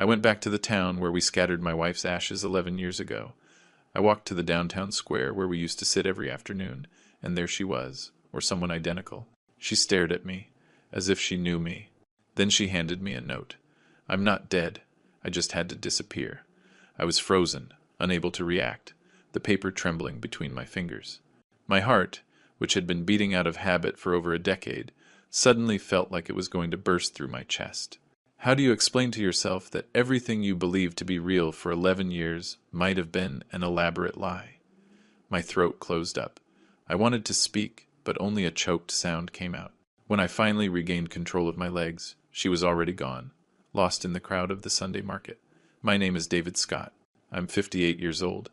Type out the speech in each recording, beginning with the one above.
I went back to the town where we scattered my wife's ashes 11 years ago. I walked to the downtown square where we used to sit every afternoon, and there she was, or someone identical. She stared at me, as if she knew me. Then she handed me a note. I'm not dead. I just had to disappear. I was frozen, unable to react, the paper trembling between my fingers. My heart, which had been beating out of habit for over a decade, suddenly felt like it was going to burst through my chest. How do you explain to yourself that everything you believed to be real for 11 years might have been an elaborate lie? My throat closed up. I wanted to speak, but only a choked sound came out. When I finally regained control of my legs, she was already gone, lost in the crowd of the Sunday market. My name is David Scott. I'm 58 years old,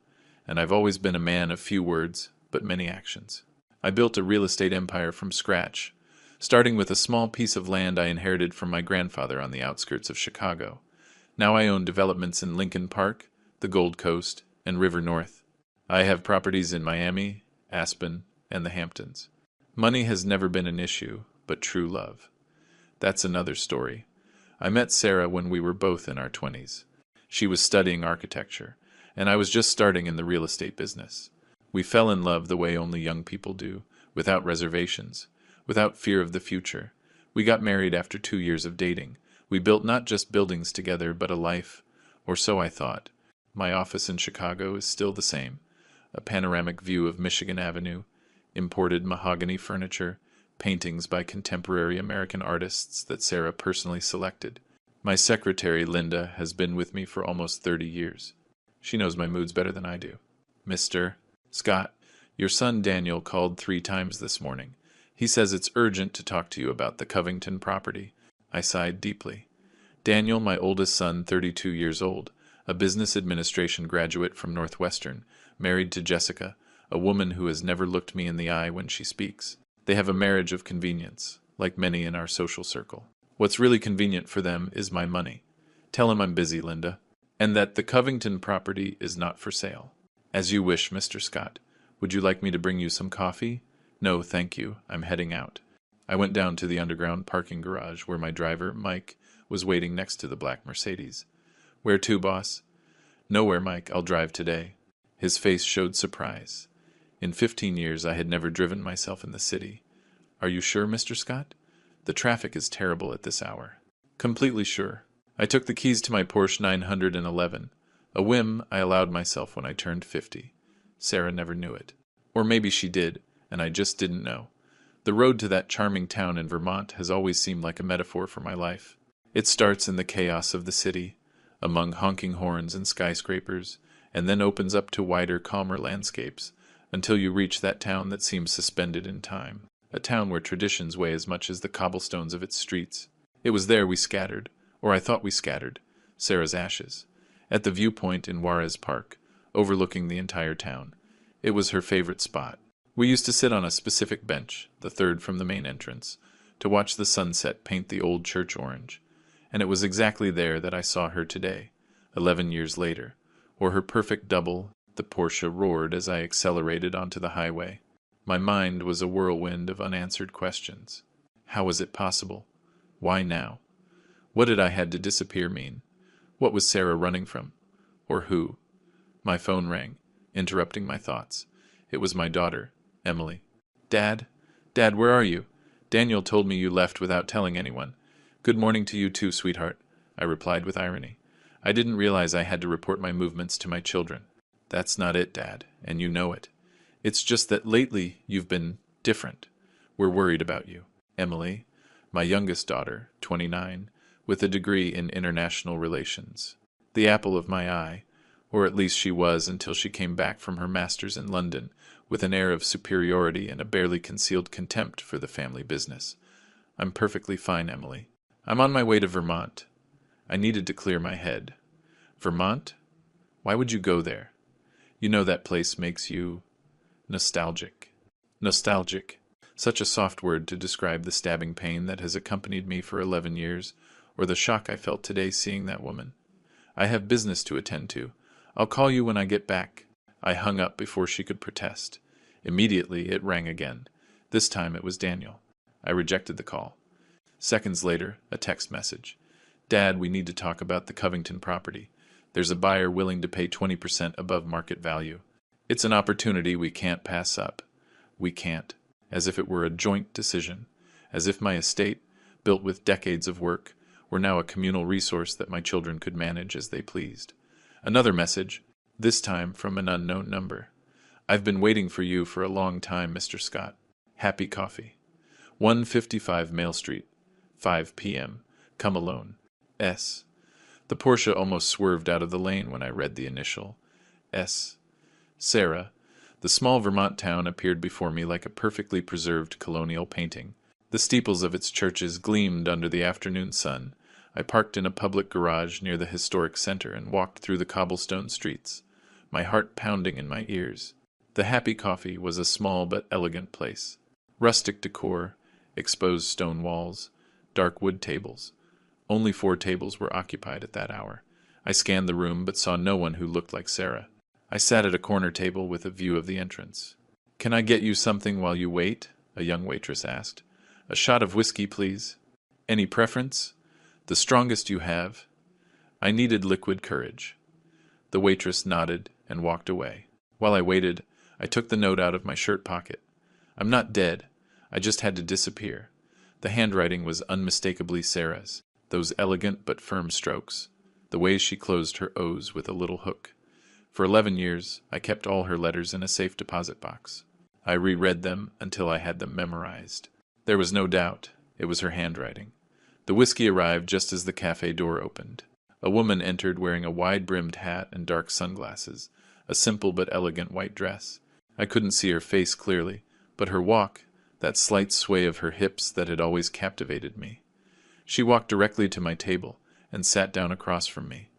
and I've always been a man of few words, but many actions. I built a real estate empire from scratch, starting with a small piece of land I inherited from my grandfather on the outskirts of Chicago. Now I own developments in Lincoln Park, the Gold Coast, and River North. I have properties in Miami, Aspen, and the Hamptons. Money has never been an issue, but true love. That's another story. I met Sarah when we were both in our 20s. She was studying architecture, and I was just starting in the real estate business. We fell in love the way only young people do, without reservations, without fear of the future. We got married after 2 years of dating. We built not just buildings together, but a life, or so I thought. My office in Chicago is still the same. A panoramic view of Michigan Avenue, imported mahogany furniture, paintings by contemporary American artists that Sarah personally selected. My secretary, Linda, has been with me for almost 30 years. She knows my moods better than I do. Mr. Scott, your son Daniel called 3 times this morning. He says it's urgent to talk to you about the Covington property. I sighed deeply. Daniel, my oldest son, 32 years old, a business administration graduate from Northwestern, married to Jessica, a woman who has never looked me in the eye when she speaks. They have a marriage of convenience, like many in our social circle. What's really convenient for them is my money. Tell him I'm busy, Linda, and that the Covington property is not for sale. As you wish, Mr. Scott. Would you like me to bring you some coffee? No, thank you. I'm heading out. I went down to the underground parking garage where my driver, Mike, was waiting next to the black Mercedes. Where to, boss? Nowhere, Mike. I'll drive today. His face showed surprise. In 15 years, I had never driven myself in the city. Are you sure, Mr. Scott? The traffic is terrible at this hour. Completely sure. I took the keys to my Porsche 911, a whim I allowed myself when I turned 50. Sarah never knew it. Or maybe she did, and I just didn't know. The road to that charming town in Vermont has always seemed like a metaphor for my life. It starts in the chaos of the city, among honking horns and skyscrapers, and then opens up to wider, calmer landscapes, until you reach that town that seems suspended in time. A town where traditions weigh as much as the cobblestones of its streets. It was there we scattered, or I thought we scattered, Sarah's ashes, at the viewpoint in Juarez Park, overlooking the entire town. It was her favorite spot. We used to sit on a specific bench, the third from the main entrance, to watch the sunset paint the old church orange. And it was exactly there that I saw her today, 11 years later, or her perfect double. The Porsche roared as I accelerated onto the highway. My mind was a whirlwind of unanswered questions. How was it possible? Why now? What did I had to disappear mean? What was Sarah running from? Or who? My phone rang, interrupting my thoughts. It was my daughter, Emily. Dad? Dad, where are you? Daniel told me you left without telling anyone. Good morning to you too, sweetheart, I replied with irony. I didn't realize I had to report my movements to my children. That's not it, Dad, and you know it. It's just that lately you've been different. We're worried about you. Emily, my youngest daughter, 29, with a degree in international relations. The apple of my eye, or at least she was until she came back from her master's in London with an air of superiority and a barely concealed contempt for the family business. I'm perfectly fine, Emily. I'm on my way to Vermont. I needed to clear my head. Vermont? Why would you go there? You know that place makes you nostalgic. Nostalgic. Such a soft word to describe the stabbing pain that has accompanied me for 11 years, or the shock I felt today seeing that woman. I have business to attend to. I'll call you when I get back. I hung up before she could protest. Immediately it rang again. This time it was Daniel. I rejected the call. Seconds later, a text message. Dad, we need to talk about the Covington property. There's a buyer willing to pay 20% above market value. It's an opportunity we can't pass up. We can't. As if it were a joint decision. As if my estate, built with decades of work, were now a communal resource that my children could manage as they pleased. Another message, this time from an unknown number. I've been waiting for you for a long time, Mr. Scott. Happy coffee. 155 Mail Street, 5 p.m. Come alone. S. The Porsche almost swerved out of the lane when I read the initial. S. Sarah. The small Vermont town appeared before me like a perfectly preserved colonial painting. The steeples of its churches gleamed under the afternoon sun. I parked in a public garage near the historic center and walked through the cobblestone streets, my heart pounding in my ears. The Happy Coffee was a small but elegant place. Rustic decor, exposed stone walls, dark wood tables. Only 4 tables were occupied at that hour. I scanned the room but saw no one who looked like Sarah. I sat at a corner table with a view of the entrance. "Can I get you something while you wait?" a young waitress asked. "A shot of whiskey, please." "Any preference?" "The strongest you have." I needed liquid courage. The waitress nodded and walked away. While I waited, I took the note out of my shirt pocket. I'm not dead. I just had to disappear. The handwriting was unmistakably Sarah's. Those elegant but firm strokes. The way she closed her O's with a little hook. For 11 years, I kept all her letters in a safe deposit box. I reread them until I had them memorized. There was no doubt. It was her handwriting. The whiskey arrived just as the cafe door opened. A woman entered wearing a wide-brimmed hat and dark sunglasses, a simple but elegant white dress. I couldn't see her face clearly, but her walk, that slight sway of her hips that had always captivated me. She walked directly to my table and sat down across from me.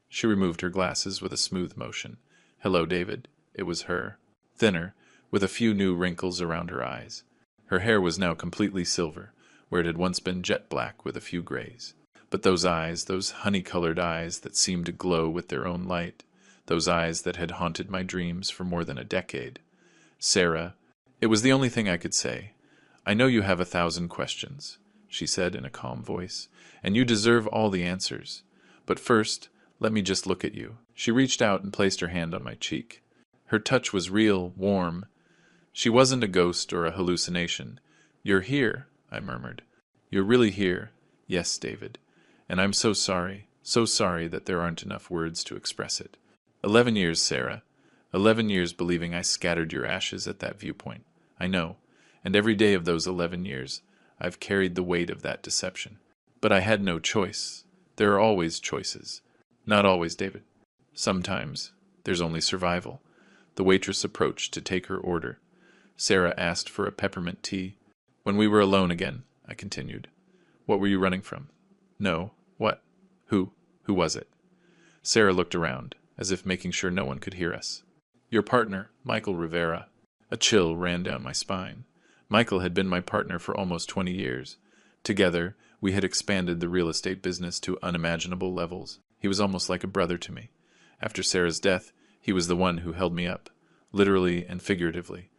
She removed her glasses with a smooth motion. "Hello, David." It was her. Thinner, with a few new wrinkles around her eyes. Her hair was now completely silver, where it had once been jet black with a few grays. But those eyes, those honey-colored eyes that seemed to glow with their own light, those eyes that had haunted my dreams for more than a decade. "Sarah," it was the only thing I could say. "I know you have 1,000 questions," she said in a calm voice, "and you deserve all the answers. But first, let me just look at you." She reached out and placed her hand on my cheek. Her touch was real, warm. She wasn't a ghost or a hallucination. "You're here," I murmured. "You're really here." "Yes, David. And I'm so sorry that there aren't enough words to express it. 11 years, Sarah. 11 years believing I scattered your ashes at that viewpoint. I know. And every day of those 11 years, I've carried the weight of that deception. But I had no choice. There are always choices. Not always, David. Sometimes. There's only survival." The waitress approached to take her order. Sarah asked for a peppermint tea. "When we were alone again," I continued. "What were you running from?" "No. What? Who was it?" Sarah looked around, as if making sure no one could hear us. "Your partner, Michael Rivera." A chill ran down my spine. Michael had been my partner for almost 20 years. Together, we had expanded the real estate business to unimaginable levels. He was almost like a brother to me. After Sarah's death, he was the one who held me up, literally and figuratively,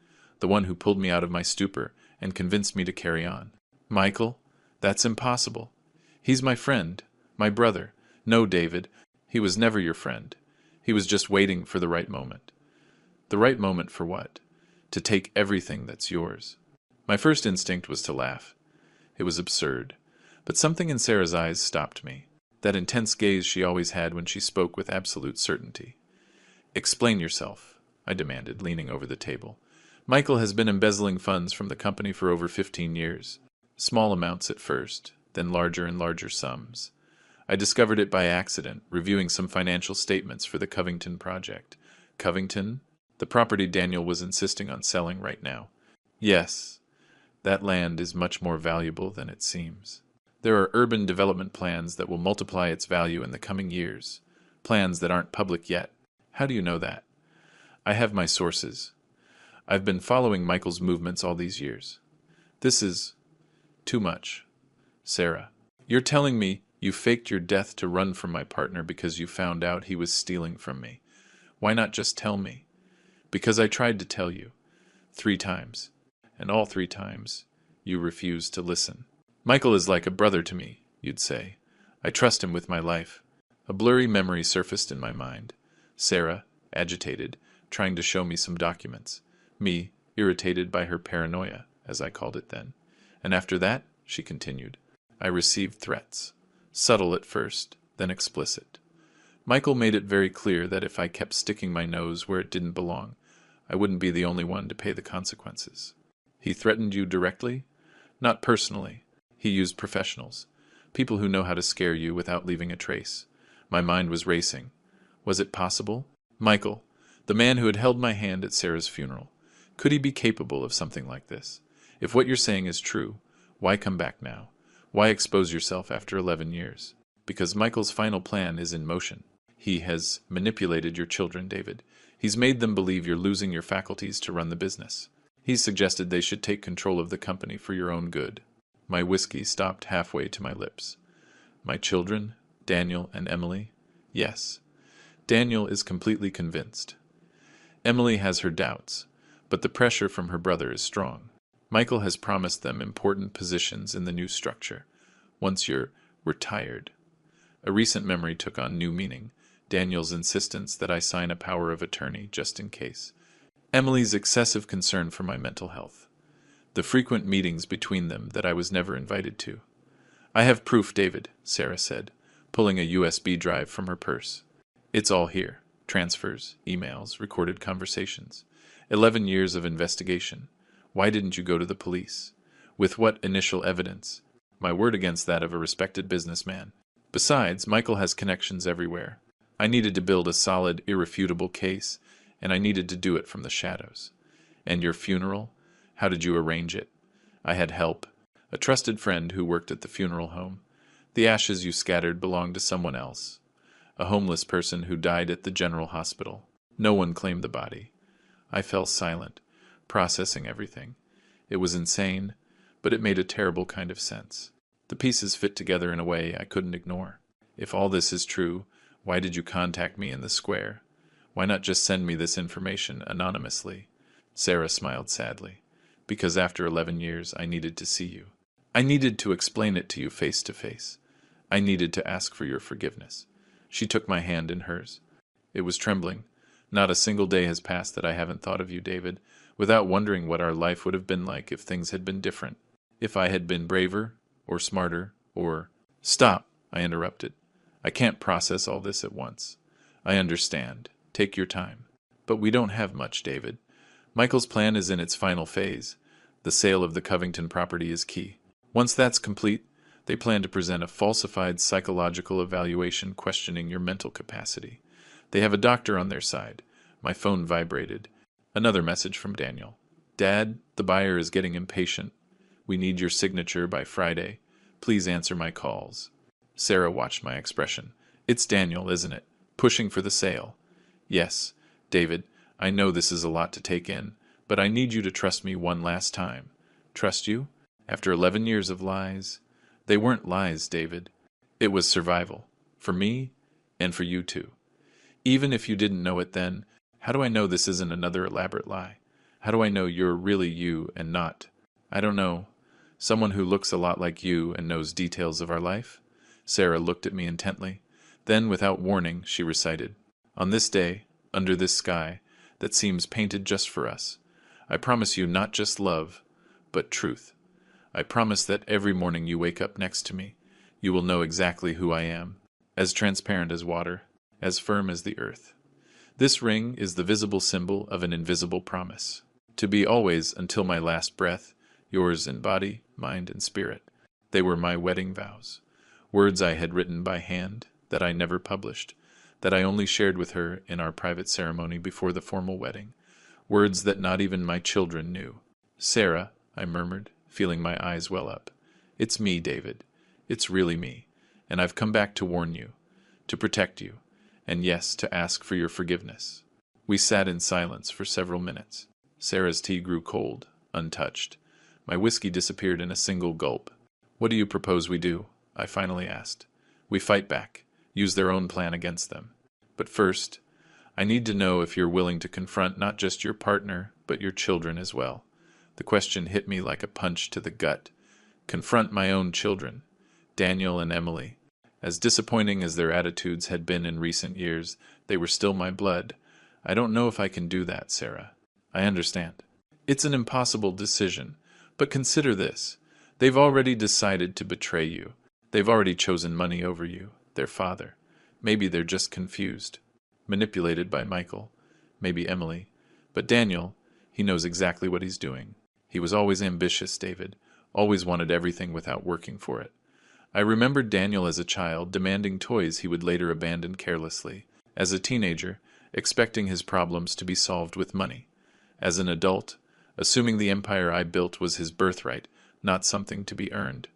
the one who pulled me out of my stupor and convinced me to carry on. "Michael? That's impossible. He's my friend, my brother." "No, David, he was never your friend. He was just waiting for the right moment." "The right moment for what?" "To take everything that's yours." My first instinct was to laugh. It was absurd. But something in Sarah's eyes stopped me. That intense gaze she always had when she spoke with absolute certainty. "Explain yourself," I demanded, leaning over the table. "Michael has been embezzling funds from the company for over 15 years. Small amounts at first, then larger and larger sums. I discovered it by accident, reviewing some financial statements for the Covington project." "Covington?" "The property Daniel was insisting on selling right now." "Yes. That land is much more valuable than it seems. There are urban development plans that will multiply its value in the coming years. Plans that aren't public yet." "How do you know that?" "I have my sources. I've been following Michael's movements all these years. This is too much. Sarah, you're telling me you faked your death to run from my partner because you found out he was stealing from me. Why not just tell me?" "Because I tried to tell you. 3 times. And all 3 times, you refused to listen." "Michael is like a brother to me," you'd say. I trust him with my life. A blurry memory surfaced in my mind. Sarah, agitated, trying to show me some documents. Me, irritated by her paranoia, as I called it then. And after that, she continued, I received threats. Subtle at first, then explicit. Michael made it very clear that if I kept sticking my nose where it didn't belong, I wouldn't be the only one to pay the consequences. He threatened you directly? Not personally. He used professionals. People who know how to scare you without leaving a trace. My mind was racing. Was it possible? Michael, the man who had held my hand at Sarah's funeral. Could he be capable of something like this? If what you're saying is true, why come back now? Why expose yourself after 11 years? Because Michael's final plan is in motion. He has manipulated your children, David. He's made them believe you're losing your faculties to run the business. He's suggested they should take control of the company for your own good. My whiskey stopped halfway to my lips. My children, Daniel and Emily? Yes. Daniel is completely convinced. Emily has her doubts, but the pressure from her brother is strong. Michael has promised them important positions in the new structure, once you're retired. A recent memory took on new meaning. Daniel's insistence that I sign a power of attorney just in case. Emily's excessive concern for my mental health. The frequent meetings between them that I was never invited to. I have proof, David, Sarah said, pulling a USB drive from her purse. It's all here. Transfers, emails, recorded conversations. 11 years of investigation. Why didn't you go to the police? With what initial evidence? My word against that of a respected businessman. Besides, Michael has connections everywhere. I needed to build a solid, irrefutable case, and I needed to do it from the shadows. And your funeral? How did you arrange it? I had help. A trusted friend who worked at the funeral home. The ashes you scattered belonged to someone else. A homeless person who died at the general hospital. No one claimed the body. I fell silent, processing everything. It was insane, but it made a terrible kind of sense. The pieces fit together in a way I couldn't ignore. If all this is true, why did you contact me in the square? Why not just send me this information anonymously? Sarah smiled sadly. Because after 11 years, I needed to see you. I needed to explain it to you face to face. I needed to ask for your forgiveness. She took my hand in hers. It was trembling. Not a single day has passed that I haven't thought of you, David, without wondering what our life would have been like if things had been different. If I had been braver, or smarter, or... Stop, I interrupted. I can't process all this at once. I understand. Take your time. But we don't have much, David. Michael's plan is in its final phase. The sale of the Covington property is key. Once that's complete, they plan to present a falsified psychological evaluation questioning your mental capacity. They have a doctor on their side. My phone vibrated. Another message from Daniel. Dad, the buyer is getting impatient. We need your signature by Friday. Please answer my calls. Sarah watched my expression. It's Daniel, isn't it? Pushing for the sale. Yes, David, I know this is a lot to take in, but I need you to trust me one last time. Trust you? After 11 years of lies? They weren't lies, David. It was survival. For me, and for you too. Even if you didn't know it then, how do I know this isn't another elaborate lie? How do I know you're really you and not? I don't know. Someone who looks a lot like you and knows details of our life? Sarah looked at me intently. Then, without warning, she recited, On this day, under this sky, that seems painted just for us, I promise you not just love, but truth. I promise that every morning you wake up next to me, you will know exactly who I am, as transparent as water, as firm as the earth. This ring is the visible symbol of an invisible promise, to be always, until my last breath, yours in body, mind, and spirit. They were my wedding vows, words I had written by hand, that I never published, that I only shared with her in our private ceremony before the formal wedding, words that not even my children knew. Sarah, I murmured, feeling my eyes well up. It's me, David. It's really me, and I've come back to warn you, to protect you, and yes, to ask for your forgiveness. We sat in silence for several minutes. Sarah's tea grew cold, untouched. My whiskey disappeared in a single gulp. What do you propose we do? I finally asked. We fight back, use their own plan against them. But first, I need to know if you're willing to confront not just your partner, but your children as well. The question hit me like a punch to the gut. Confront my own children, Daniel and Emily, As disappointing as their attitudes had been in recent years, they were still my blood. I don't know if I can do that, Sarah. I understand. It's an impossible decision, but consider this. They've already decided to betray you. They've already chosen money over you, their father. Maybe they're just confused. Manipulated by Michael. Maybe Emily. But Daniel, he knows exactly what he's doing. He was always ambitious, David. Always wanted everything without working for it. I remembered Daniel as a child demanding toys he would later abandon carelessly. As a teenager, expecting his problems to be solved with money. As an adult, assuming the empire I built was his birthright, not something to be earned.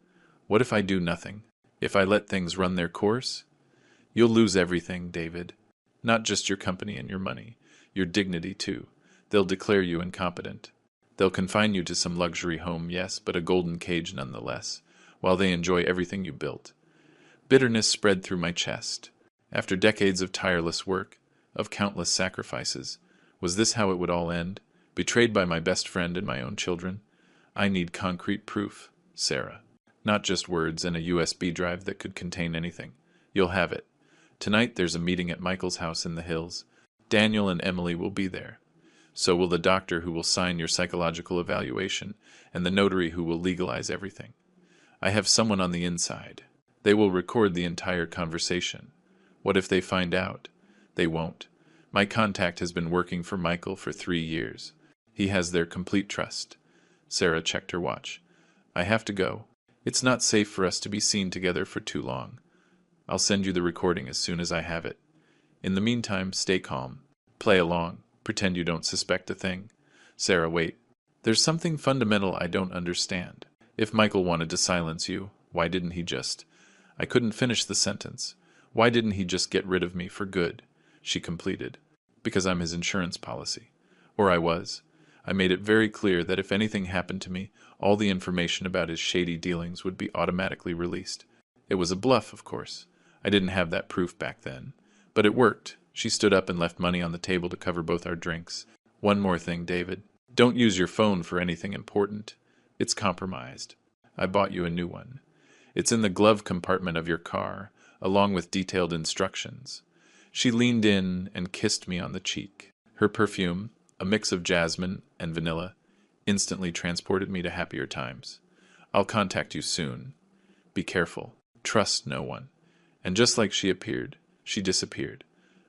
What if I do nothing? If I let things run their course? You'll lose everything, David. Not just your company and your money. Your dignity, too. They'll declare you incompetent. They'll confine you to some luxury home, yes, but a golden cage nonetheless, while they enjoy everything you built. Bitterness spread through my chest. After decades of tireless work, of countless sacrifices, was this how it would all end? Betrayed by my best friend and my own children? I need concrete proof, Sarah. Not just words and a USB drive that could contain anything. You'll have it. Tonight there's a meeting at Michael's house in the hills. Daniel and Emily will be there. So will the doctor who will sign your psychological evaluation, and the notary who will legalize everything. I have someone on the inside. They will record the entire conversation. What if they find out? They won't. My contact has been working for Michael for 3 years. He has their complete trust. Sarah checked her watch. I have to go. It's not safe for us to be seen together for too long. I'll send you the recording as soon as I have it. In the meantime, stay calm. Play along. Pretend you don't suspect a thing. Sarah, wait. There's something fundamental I don't understand. If Michael wanted to silence you, why didn't he just... I couldn't finish the sentence. Why didn't he just get rid of me for good? She completed. Because I'm his insurance policy. Or I was. I made it very clear that if anything happened to me, all the information about his shady dealings would be automatically released. It was a bluff, of course. I didn't have that proof back then. But it worked. She stood up and left money on the table to cover both our drinks. One more thing, David. Don't use your phone for anything important. It's compromised. I bought you a new one. It's in the glove compartment of your car, along with detailed instructions. She leaned in and kissed me on the cheek. Her perfume, a mix of jasmine and vanilla, instantly transported me to happier times. I'll contact you soon. Be careful. Trust no one. And just like she appeared, she disappeared.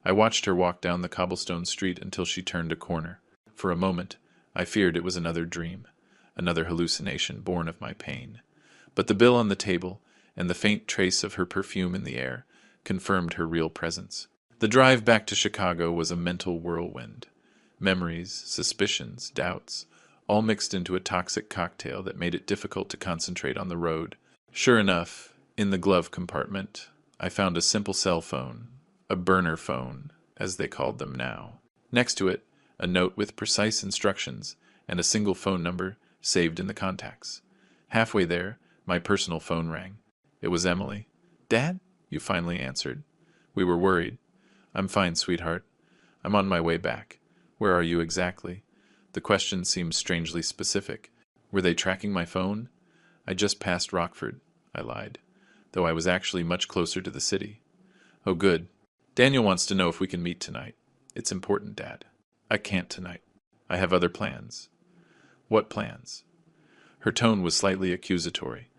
I watched her walk down the cobblestone street until she turned a corner. For a moment, I feared it was another dream, another hallucination born of my pain. But the bill on the table, and the faint trace of her perfume in the air, confirmed her real presence. The drive back to Chicago was a mental whirlwind. Memories, suspicions, doubts, all mixed into a toxic cocktail that made it difficult to concentrate on the road. Sure enough, in the glove compartment, I found a simple cell phone, a burner phone, as they called them now. Next to it, a note with precise instructions and a single phone number saved in the contacts. Halfway there, my personal phone rang. It was Emily. "Dad?" you finally answered. We were worried. "I'm fine, sweetheart. I'm on my way back. Where are you exactly?" The question seemed strangely specific. Were they tracking my phone? "I just passed Rockford," I lied, though I was actually much closer to the city. "Oh, good. Daniel wants to know if we can meet tonight. It's important, Dad." "I can't tonight. I have other plans." "What plans?" Her tone was slightly accusatory.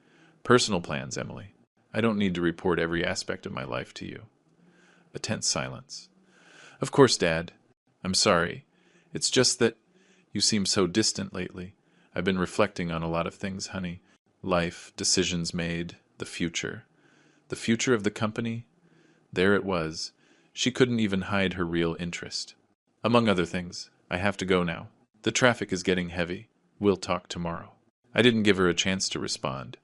"Personal plans, Emily. I don't need to report every aspect of my life to you." A tense silence. "Of course, Dad. I'm sorry. It's just that you seem so distant lately. I've been reflecting on a lot of things, honey. Life, decisions made, the future. The future of the company? There it was. She couldn't even hide her real interest. Among other things, I have to go now. The traffic is getting heavy. We'll talk tomorrow." I didn't give her a chance to respond.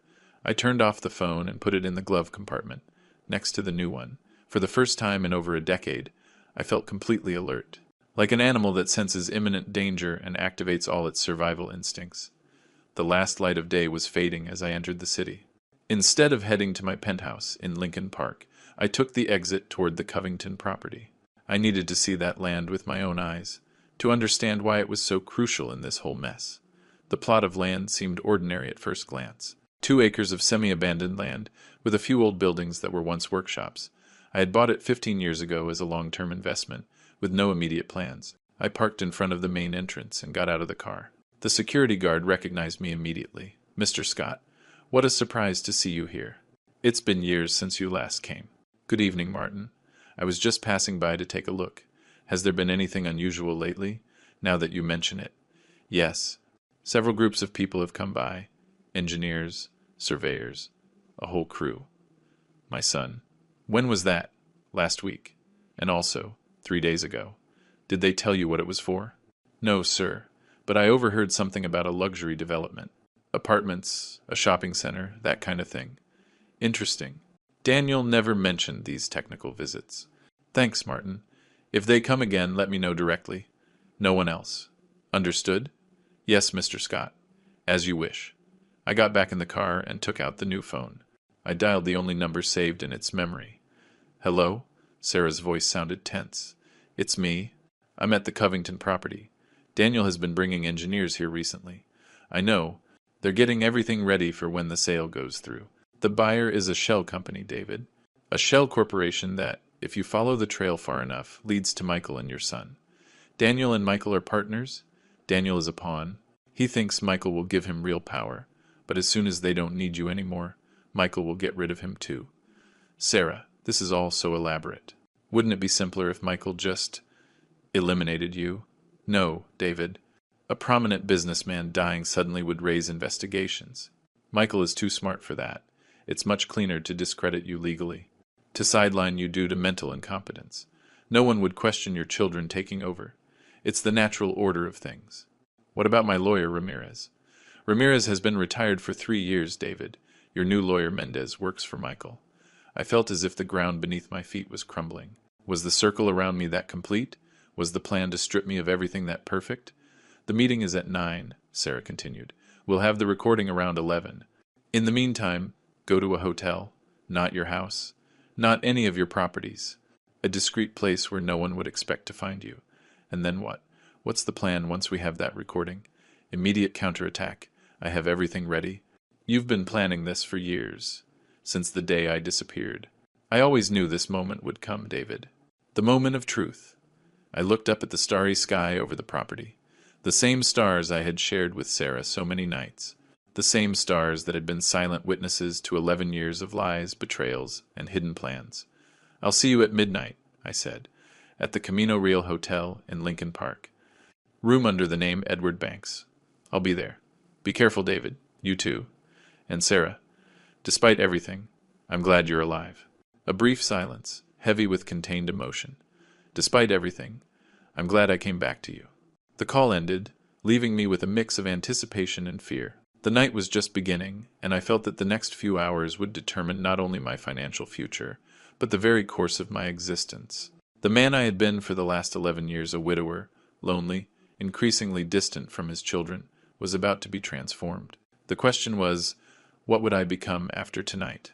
I turned off the phone and put it in the glove compartment, next to the new one. For the first time in over a decade, I felt completely alert, like an animal that senses imminent danger and activates all its survival instincts. The last light of day was fading as I entered the city. Instead of heading to my penthouse in Lincoln Park, I took the exit toward the Covington property. I needed to see that land with my own eyes, to understand why it was so crucial in this whole mess. The plot of land seemed ordinary at first glance. 2 acres of semi-abandoned land, with a few old buildings that were once workshops. I had bought it 15 years ago as a long-term investment, with no immediate plans. I parked in front of the main entrance and got out of the car. The security guard recognized me immediately. "Mr. Scott, what a surprise to see you here. It's been years since you last came." "Good evening, Martin. I was just passing by to take a look. Has there been anything unusual lately, now that you mention it?" "Yes. Several groups of people have come by. Engineers, surveyors, a whole crew." "My son." "When was that?" "Last week. And also 3 days ago." "Did they tell you what it was for?" "No, sir. But I overheard something about a luxury development. Apartments, a shopping center, that kind of thing." "Interesting. Daniel never mentioned these technical visits." "Thanks, Martin. If they come again, let me know directly. No one else." "Understood?" "Yes, Mr. Scott. As you wish." I got back in the car and took out the new phone. I dialed the only number saved in its memory. "Hello?" Sarah's voice sounded tense. "It's me. I'm at the Covington property. Daniel has been bringing engineers here recently. I know. They're getting everything ready for when the sale goes through. The buyer is a shell company, David. A shell corporation that, if you follow the trail far enough, leads to Michael and your son. Daniel and Michael are partners. Daniel is a pawn. He thinks Michael will give him real power, but as soon as they don't need you anymore, Michael will get rid of him too. Sarah, this is all so elaborate. Wouldn't it be simpler if Michael just eliminated you?" "No, David. A prominent businessman dying suddenly would raise investigations. Michael is too smart for that. It's much cleaner to discredit you legally, to sideline you due to mental incompetence. No one would question your children taking over. It's the natural order of things." "What about my lawyer, Ramirez?" "Ramirez has been retired for 3 years, David. Your new lawyer, Mendez, works for Michael." I felt as if the ground beneath my feet was crumbling. Was the circle around me that complete? Was the plan to strip me of everything that perfect? "The meeting is at 9, Sarah continued. "We'll have the recording around 11. In the meantime, go to a hotel, not your house, not any of your properties. A discreet place where no one would expect to find you. And then what? What's the plan once we have that recording?" "Immediate counterattack. I have everything ready." "You've been planning this for years, since the day I disappeared." "I always knew this moment would come, David. The moment of truth." I looked up at the starry sky over the property. The same stars I had shared with Sarah so many nights. The same stars that had been silent witnesses to 11 years of lies, betrayals, and hidden plans. "I'll see you at midnight," I said, "at the Camino Real Hotel in Lincoln Park. Room under the name Edward Banks. I'll be there. Be careful, David. You too. And Sarah, despite everything, I'm glad you're alive." A brief silence, heavy with contained emotion. "Despite everything, I'm glad I came back to you." The call ended, leaving me with a mix of anticipation and fear. The night was just beginning, and I felt that the next few hours would determine not only my financial future, but the very course of my existence. The man I had been for the last 11 years, a widower, lonely, increasingly distant from his children, was about to be transformed. The question was, what would I become after tonight?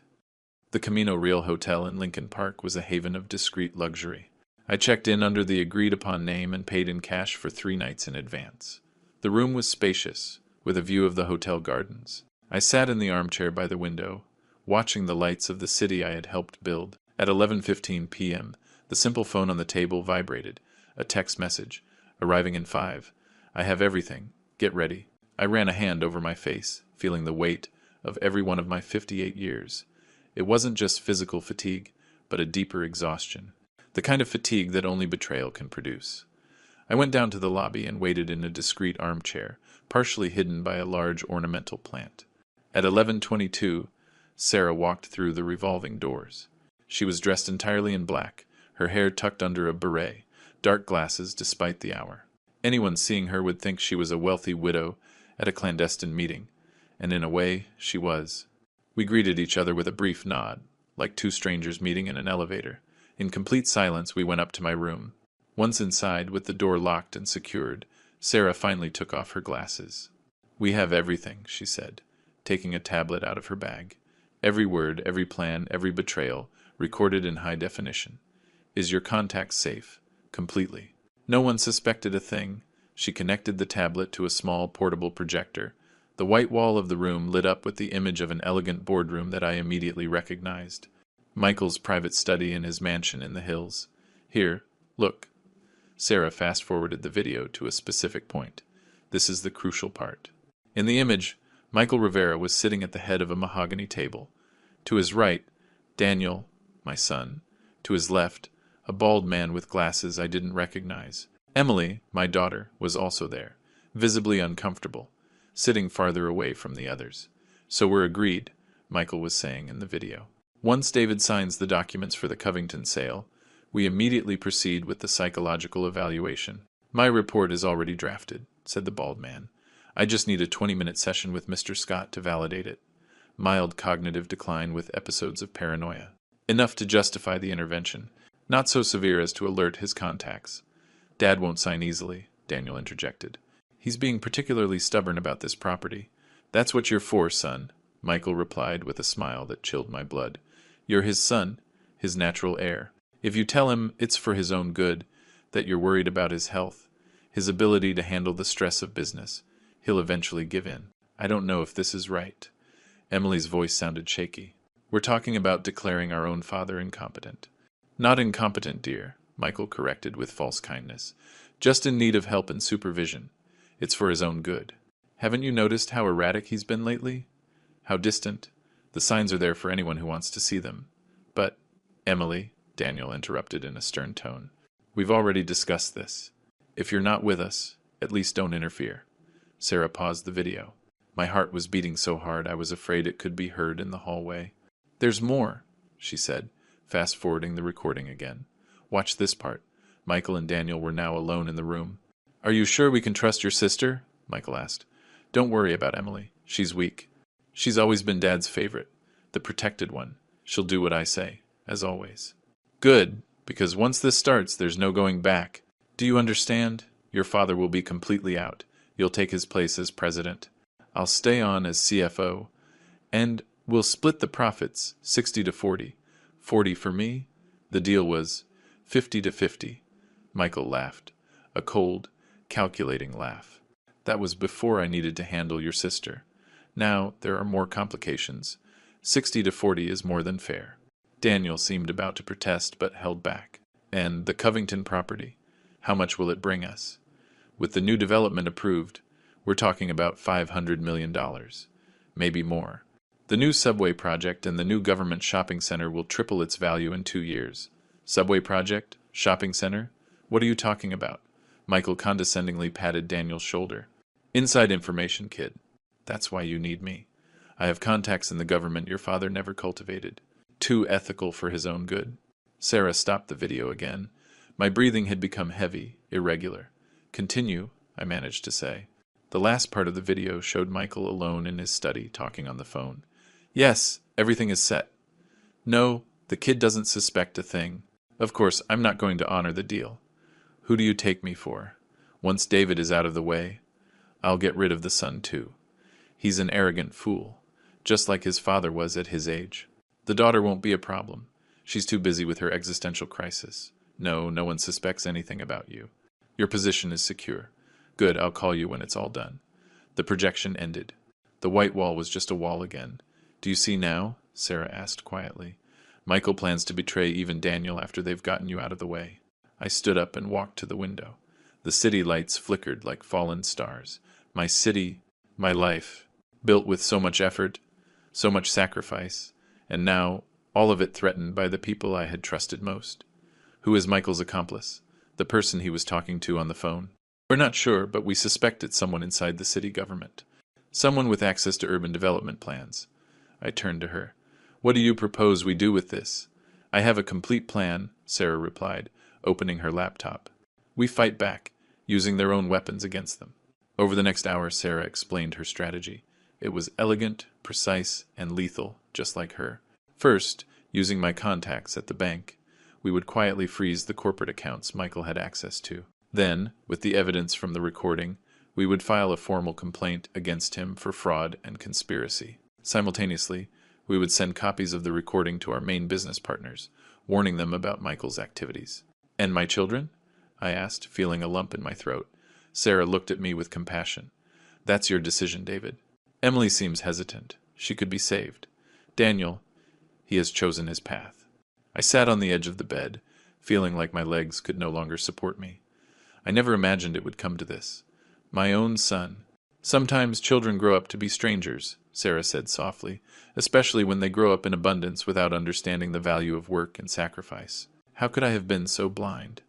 The Camino Real Hotel in Lincoln Park was a haven of discreet luxury. I checked in under the agreed-upon name and paid in cash for 3 nights in advance. The room was spacious, with a view of the hotel gardens. I sat in the armchair by the window, watching the lights of the city I had helped build. At 11:15 p.m., the simple phone on the table vibrated. A text message. "Arriving in 5. I have everything. Get ready." I ran a hand over my face, feeling the weight of every one of my 58 years. It wasn't just physical fatigue, but a deeper exhaustion. The kind of fatigue that only betrayal can produce. I went down to the lobby and waited in a discreet armchair, partially hidden by a large ornamental plant. At 11:22, Sarah walked through the revolving doors. She was dressed entirely in black, her hair tucked under a beret, dark glasses despite the hour. Anyone seeing her would think she was a wealthy widow at a clandestine meeting, and in a way, she was. We greeted each other with a brief nod, like two strangers meeting in an elevator. In complete silence, we went up to my room. Once inside, with the door locked and secured, Sarah finally took off her glasses. "We have everything," she said, taking a tablet out of her bag. "Every word, every plan, every betrayal, recorded in high definition. Is your contact safe? Completely." No one suspected a thing. She connected the tablet to a small portable projector. The white wall of the room lit up with the image of an elegant boardroom that I immediately recognized. Michael's private study in his mansion in the hills. Here, look. Sarah fast-forwarded the video to a specific point. This is the crucial part. In the image, Michael Rivera was sitting at the head of a mahogany table. To his right, Daniel, my son. To his left, a bald man with glasses I didn't recognize. Emily, my daughter, was also there, visibly uncomfortable, sitting farther away from the others. So we're agreed, Michael was saying in the video. Once David signs the documents for the Covington sale, we immediately proceed with the psychological evaluation. My report is already drafted, said the bald man. I just need a 20-minute session with Mr. Scott to validate it. Mild cognitive decline with episodes of paranoia. Enough to justify the intervention. Not so severe as to alert his contacts. Dad won't sign easily, Daniel interjected. He's being particularly stubborn about this property. That's what you're for, son, Michael replied with a smile that chilled my blood. You're his son, his natural heir. If you tell him it's for his own good, that you're worried about his health, his ability to handle the stress of business, he'll eventually give in. I don't know if this is right. Emily's voice sounded shaky. We're talking about declaring our own father incompetent. Not incompetent, dear, Michael corrected with false kindness. Just in need of help and supervision. It's for his own good. Haven't you noticed how erratic he's been lately? How distant? The signs are there for anyone who wants to see them. But, Emily, Daniel interrupted in a stern tone, we've already discussed this. If you're not with us, at least don't interfere. Sarah paused the video. My heart was beating so hard I was afraid it could be heard in the hallway. There's more, she said, fast-forwarding the recording again. Watch this part. Michael and Daniel were now alone in the room. Are you sure we can trust your sister? Michael asked. Don't worry about Emily. She's weak. She's always been Dad's favorite, the protected one. She'll do what I say, as always. Good, because once this starts, there's no going back. Do you understand? Your father will be completely out. You'll take his place as president. I'll stay on as CFO, and we'll split the profits 60 to 40. 40 for me? The deal was 50 to 50. Michael laughed, a cold, calculating laugh. That was before I needed to handle your sister. Now there are more complications. 60 to 40 is more than fair. Daniel seemed about to protest but held back. And the Covington property, how much will it bring us? With the new development approved, we're talking about $500 million, maybe more. The new subway project and the new government shopping center will triple its value in 2 years. Subway project? Shopping center? What are you talking about? Michael condescendingly patted Daniel's shoulder. Inside information, kid. That's why you need me. I have contacts in the government your father never cultivated. Too ethical for his own good. Sarah stopped the video again. My breathing had become heavy, irregular. Continue, I managed to say. The last part of the video showed Michael alone in his study, talking on the phone. Yes, everything is set. No, the kid doesn't suspect a thing. Of course, I'm not going to honor the deal. Who do you take me for? Once David is out of the way, I'll get rid of the son too. He's an arrogant fool, just like his father was at his age. The daughter won't be a problem. She's too busy with her existential crisis. No one suspects anything about you. Your position is secure. Good, I'll call you when it's all done. The projection ended. The white wall was just a wall again. Do you see now? Sarah asked quietly. Michael plans to betray even Daniel after they've gotten you out of the way. I stood up and walked to the window. The city lights flickered like fallen stars. My city, my life, built with so much effort, so much sacrifice, and now all of it threatened by the people I had trusted most. Who is Michael's accomplice? The person he was talking to on the phone? We're not sure, but we suspect it's someone inside the city government. Someone with access to urban development plans. I turned to her. What do you propose we do with this? I have a complete plan, Sarah replied, opening her laptop. We fight back, using their own weapons against them. Over the next hour, Sarah explained her strategy. It was elegant, precise, and lethal, just like her. First, using my contacts at the bank, we would quietly freeze the corporate accounts Michael had access to. Then, with the evidence from the recording, we would file a formal complaint against him for fraud and conspiracy. Simultaneously, we would send copies of the recording to our main business partners, warning them about Michael's activities. And my children? I asked, feeling a lump in my throat. Sarah looked at me with compassion. That's your decision, David. Emily seems hesitant. She could be saved. Daniel, he has chosen his path. I sat on the edge of the bed, feeling like my legs could no longer support me. I never imagined it would come to this. My own son. Sometimes children grow up to be strangers, Sarah said softly, especially when they grow up in abundance without understanding the value of work and sacrifice. How could I have been so blind?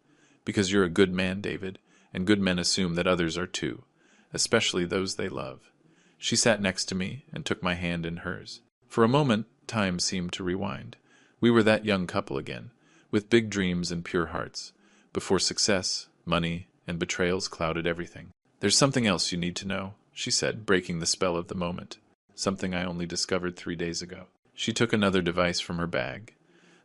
Because you're a good man, David, and good men assume that others are too, especially those they love. She sat next to me and took my hand in hers. For a moment, time seemed to rewind. We were that young couple again, with big dreams and pure hearts, before success, money, and betrayals clouded everything. There's something else you need to know, she said, breaking the spell of the moment. Something I only discovered 3 days ago. She took another device from her bag.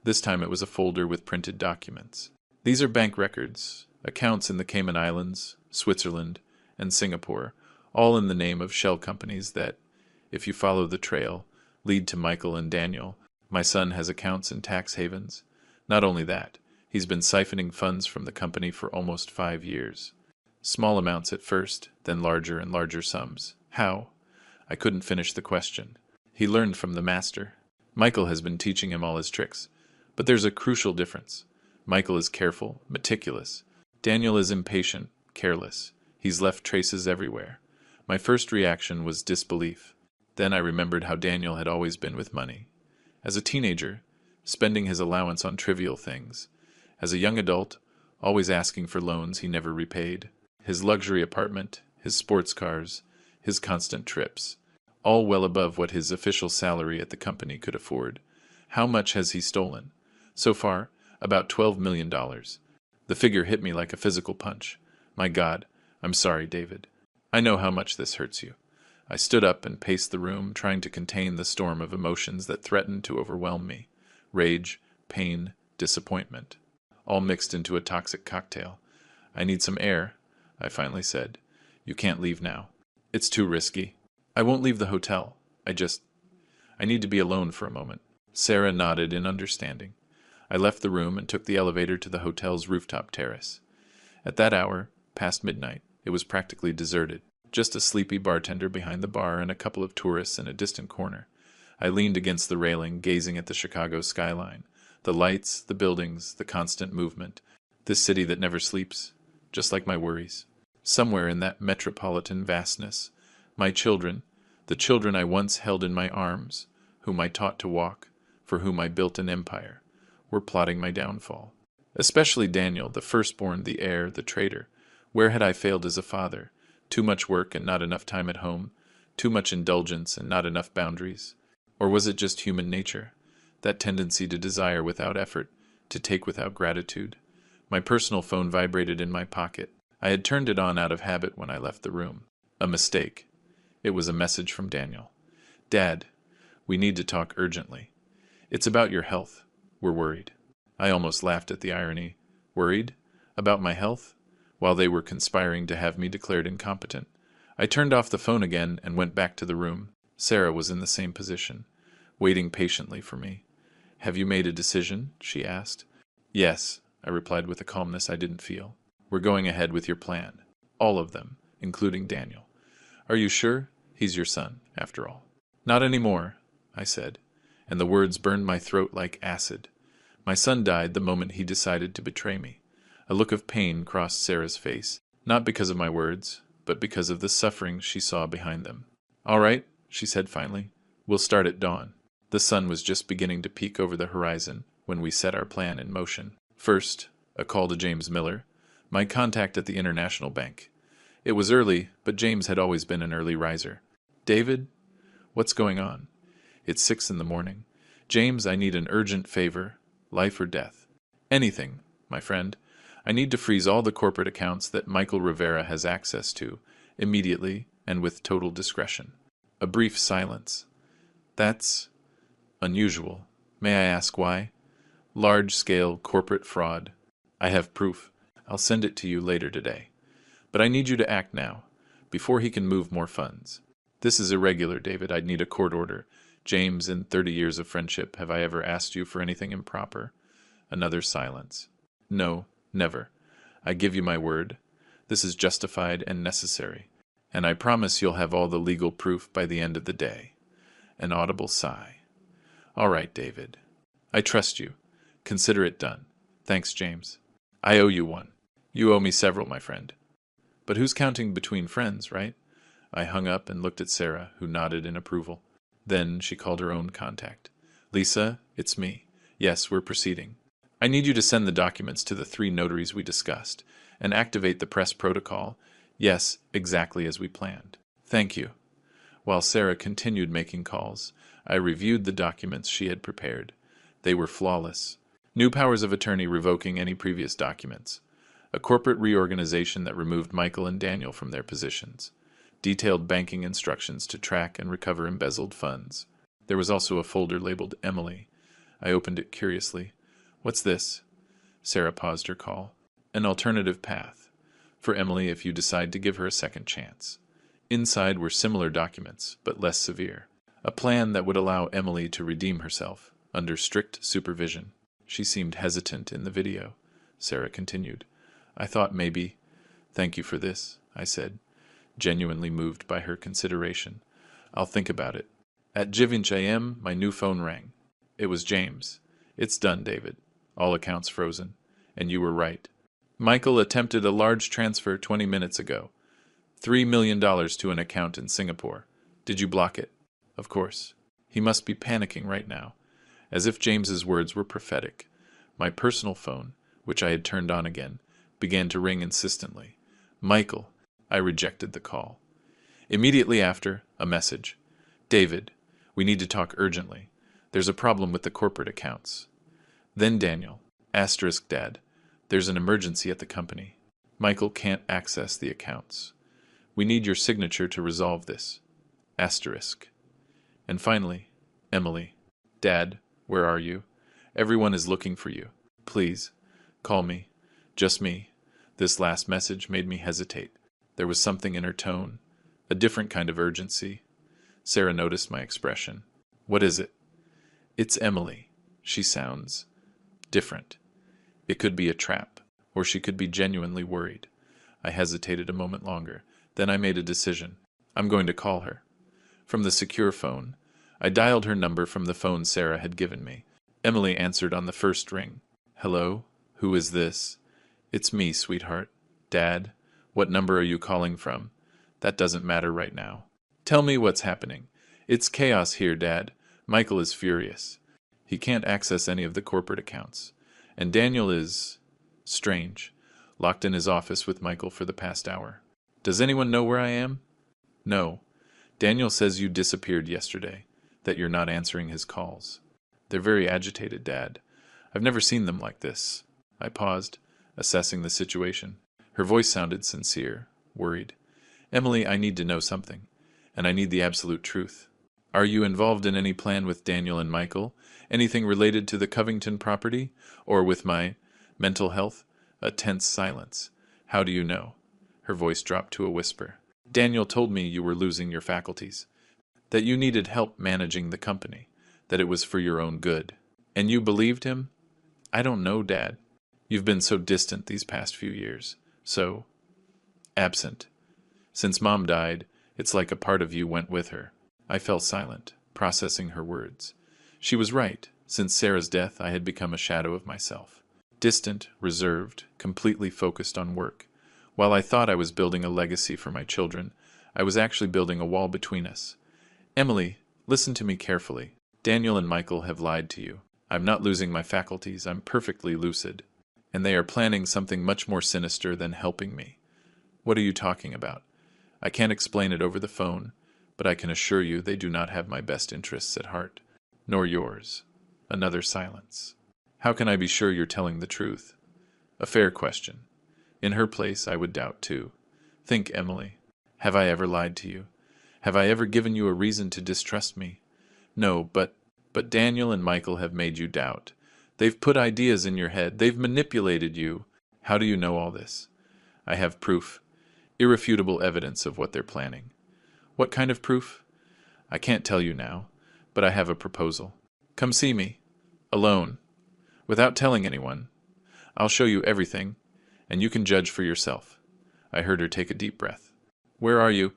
This time it was a folder with printed documents. These are bank records, accounts in the Cayman Islands, Switzerland, and Singapore, all in the name of shell companies that, if you follow the trail, lead to Michael and Daniel. My son has accounts in tax havens. Not only that, he's been siphoning funds from the company for almost 5 years. Small amounts at first, then larger and larger sums. How? I couldn't finish the question. He learned from the master. Michael has been teaching him all his tricks. But there's a crucial difference. Michael is careful, meticulous. Daniel is impatient, careless. He's left traces everywhere. My first reaction was disbelief. Then I remembered how Daniel had always been with money. As a teenager, spending his allowance on trivial things. As a young adult, always asking for loans he never repaid. His luxury apartment, his sports cars, his constant trips. All well above what his official salary at the company could afford. How much has he stolen? So far, about $12 million. The figure hit me like a physical punch. My God, I'm sorry, David. I know how much this hurts you. I stood up and paced the room, trying to contain the storm of emotions that threatened to overwhelm me. Rage, pain, disappointment. All mixed into a toxic cocktail. I need some air, I finally said. You can't leave now. It's too risky. I won't leave the hotel. I need to be alone for a moment. Sarah nodded in understanding. I left the room and took the elevator to the hotel's rooftop terrace. At that hour, past midnight, it was practically deserted. Just a sleepy bartender behind the bar and a couple of tourists in a distant corner. I leaned against the railing, gazing at the Chicago skyline. The lights, the buildings, the constant movement. This city that never sleeps, just like my worries. Somewhere in that metropolitan vastness, my children, the children I once held in my arms, whom I taught to walk, for whom I built an empire, were plotting my downfall. Especially Daniel, the firstborn, the heir, the traitor. Where had I failed as a father? Too much work and not enough time at home? Too much indulgence and not enough boundaries? Or was it just human nature? That tendency to desire without effort, to take without gratitude? My personal phone vibrated in my pocket. I had turned it on out of habit when I left the room. A mistake. It was a message from Daniel. Dad, we need to talk urgently. It's about your health. We're worried. I almost laughed at the irony. Worried? About my health? While they were conspiring to have me declared incompetent. I turned off the phone again and went back to the room. Sarah was in the same position, waiting patiently for me. Have you made a decision? She asked. Yes, I replied with a calmness I didn't feel. We're going ahead with your plan. All of them, including Daniel. Are you sure? He's your son, after all. Not anymore, I said, and the words burned my throat like acid. My son died the moment he decided to betray me. A look of pain crossed Sarah's face, not because of my words, but because of the suffering she saw behind them. All right, she said finally. We'll start at dawn. The sun was just beginning to peek over the horizon when we set our plan in motion. First, a call to James Miller, my contact at the International Bank. It was early, but James had always been an early riser. David? What's going on? It's 6 a.m. James, I need an urgent favor. Life or death. Anything, my friend. I need to freeze all the corporate accounts that Michael Rivera has access to, immediately and with total discretion. A brief silence. That's unusual. May I ask why? Large-scale corporate fraud. I have proof. I'll send it to you later today. But I need you to act now, before he can move more funds. This is irregular, David. I'd need a court order. James, in 30 years of friendship, have I ever asked you for anything improper? Another silence. No, never. I give you my word. This is justified and necessary. And I promise you'll have all the legal proof by the end of the day. An audible sigh. All right, David. I trust you. Consider it done. Thanks, James. I owe you one. You owe me several, my friend. But who's counting between friends, right? I hung up and looked at Sarah, who nodded in approval. Then she called her own contact. Lisa, it's me. Yes, we're proceeding. I need you to send the documents to the 3 notaries we discussed and activate the press protocol. Yes, exactly as we planned. Thank you. While Sarah continued making calls, I reviewed the documents she had prepared. They were flawless. New powers of attorney revoking any previous documents. A corporate reorganization that removed Michael and Daniel from their positions. Detailed banking instructions to track and recover embezzled funds. There was also a folder labeled Emily. I opened it curiously. What's this? Sarah paused her call. An alternative path. For Emily if you decide to give her a second chance. Inside were similar documents, but less severe. A plan that would allow Emily to redeem herself, under strict supervision. She seemed hesitant in the video. Sarah continued. I thought maybe. Thank you for this, I said, genuinely moved by her consideration. I'll think about it. At 9 a.m., my new phone rang. It was James. It's done, David. All accounts frozen. And you were right. Michael attempted a large transfer 20 minutes ago. $3 million to an account in Singapore. Did you block it? Of course. He must be panicking right now. As if James's words were prophetic. My personal phone, which I had turned on again, began to ring insistently. Michael. I rejected the call. Immediately after, a message. David, we need to talk urgently. There's a problem with the corporate accounts. Then Daniel. Dad. There's an emergency at the company. Michael can't access the accounts. We need your signature to resolve this. And finally, Emily. Dad, where are you? Everyone is looking for you. Please, call me. Just me. This last message made me hesitate. There was something in her tone. A different kind of urgency. Sarah noticed my expression. What is it? It's Emily. She sounds different. It could be a trap, or she could be genuinely worried. I hesitated a moment longer. Then I made a decision. I'm going to call her. From the secure phone, I dialed her number from the phone Sarah had given me. Emily answered on the first ring. Hello? Who is this? It's me, sweetheart. Dad? What number are you calling from? That doesn't matter right now. Tell me what's happening. It's chaos here, Dad. Michael is furious. He can't access any of the corporate accounts. And Daniel is strange, locked in his office with Michael for the past hour. Does anyone know where I am? No. Daniel says you disappeared yesterday, that you're not answering his calls. They're very agitated, Dad. I've never seen them like this. I paused, assessing the situation. Her voice sounded sincere, worried. Emily, I need to know something, and I need the absolute truth. Are you involved in any plan with Daniel and Michael? Anything related to the Covington property? Or with my mental health? A tense silence. How do you know? Her voice dropped to a whisper. Daniel told me you were losing your faculties, that you needed help managing the company, that it was for your own good. And you believed him? I don't know, Dad. You've been so distant these past few years. So absent. Since Mom died, it's like a part of you went with her. I fell silent, processing her words. She was right. Since Sarah's death, I had become a shadow of myself. Distant, reserved, completely focused on work. While I thought I was building a legacy for my children, I was actually building a wall between us. Emily, listen to me carefully. Daniel and Michael have lied to you. I'm not losing my faculties. I'm perfectly lucid. And they are planning something much more sinister than helping me. What are you talking about? I can't explain it over the phone, but I can assure you they do not have my best interests at heart. Nor yours. Another silence. How can I be sure you're telling the truth? A fair question. In her place, I would doubt too. Think, Emily. Have I ever lied to you? Have I ever given you a reason to distrust me? No, but Daniel and Michael have made you doubt. They've put ideas in your head. They've manipulated you. How do you know all this? I have proof. Irrefutable evidence of what they're planning. What kind of proof? I can't tell you now, but I have a proposal. Come see me. Alone. Without telling anyone. I'll show you everything, and you can judge for yourself. I heard her take a deep breath. Where are you?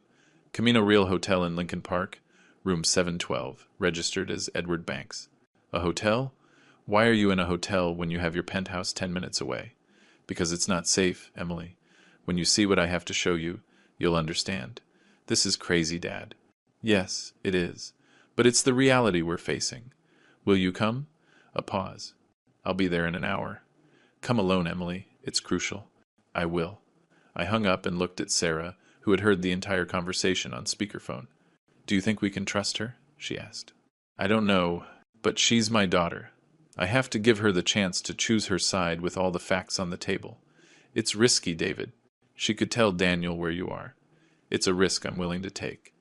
Camino Real Hotel in Lincoln Park, room 712, registered as Edward Banks. A hotel? Why are you in a hotel when you have your penthouse 10 minutes away? Because it's not safe, Emily. When you see what I have to show you, you'll understand. This is crazy, Dad. Yes, it is. But it's the reality we're facing. Will you come? A pause. I'll be there in an hour. Come alone, Emily. It's crucial. I will. I hung up and looked at Sarah, who had heard the entire conversation on speakerphone. Do you think we can trust her? She asked. I don't know, but she's my daughter. I have to give her the chance to choose her side with all the facts on the table. It's risky, David. She could tell Daniel where you are. It's a risk I'm willing to take.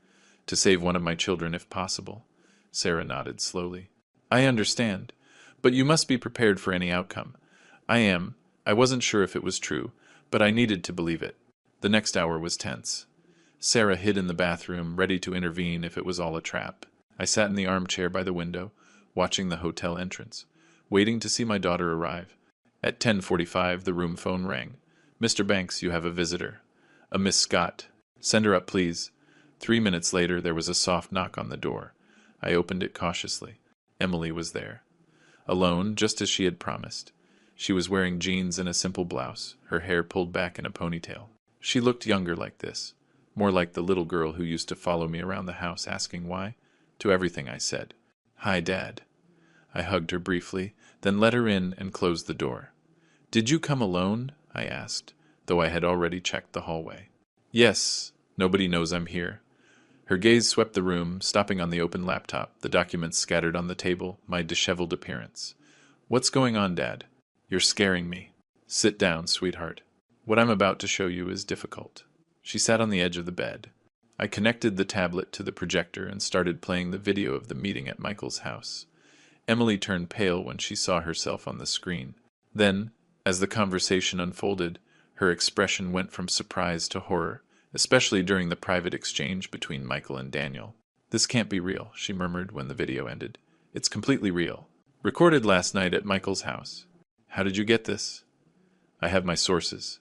To save one of my children if possible. Sarah nodded slowly. I understand, but you must be prepared for any outcome. I am. I wasn't sure if it was true, but I needed to believe it. The next hour was tense. Sarah hid in the bathroom, ready to intervene if it was all a trap. I sat in the armchair by the window, watching the hotel entrance, waiting to see my daughter arrive. At 10:45, the room phone rang. Mr. Banks, you have a visitor. A Miss Scott. Send her up, please. 3 minutes later, there was a soft knock on the door. I opened it cautiously. Emily was there. Alone, just as she had promised. She was wearing jeans and a simple blouse, her hair pulled back in a ponytail. She looked younger like this, more like the little girl who used to follow me around the house asking why. To everything I said, Hi, Dad. I hugged her briefly, then let her in and closed the door. Did you come alone? I asked, though I had already checked the hallway. Yes, nobody knows I'm here. Her gaze swept the room, stopping on the open laptop, the documents scattered on the table, my disheveled appearance. What's going on, Dad? You're scaring me. Sit down, sweetheart. What I'm about to show you is difficult. She sat on the edge of the bed. I connected the tablet to the projector and started playing the video of the meeting at Michael's house. Emily turned pale when she saw herself on the screen. Then, as the conversation unfolded, her expression went from surprise to horror, especially during the private exchange between Michael and Daniel. This can't be real, she murmured when the video ended. It's completely real. Recorded last night at Michael's house. How did you get this? I have my sources.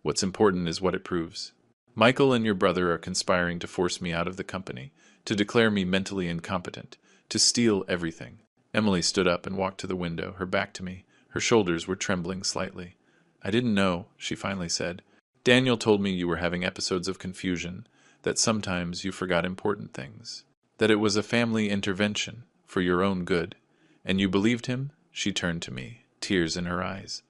What's important is what it proves. Michael and your brother are conspiring to force me out of the company, to declare me mentally incompetent, to steal everything. Emily stood up and walked to the window, her back to me. Her shoulders were trembling slightly. I didn't know, she finally said. Daniel told me you were having episodes of confusion, that sometimes you forgot important things, that it was a family intervention for your own good. And you believed him? She turned to me, tears in her eyes.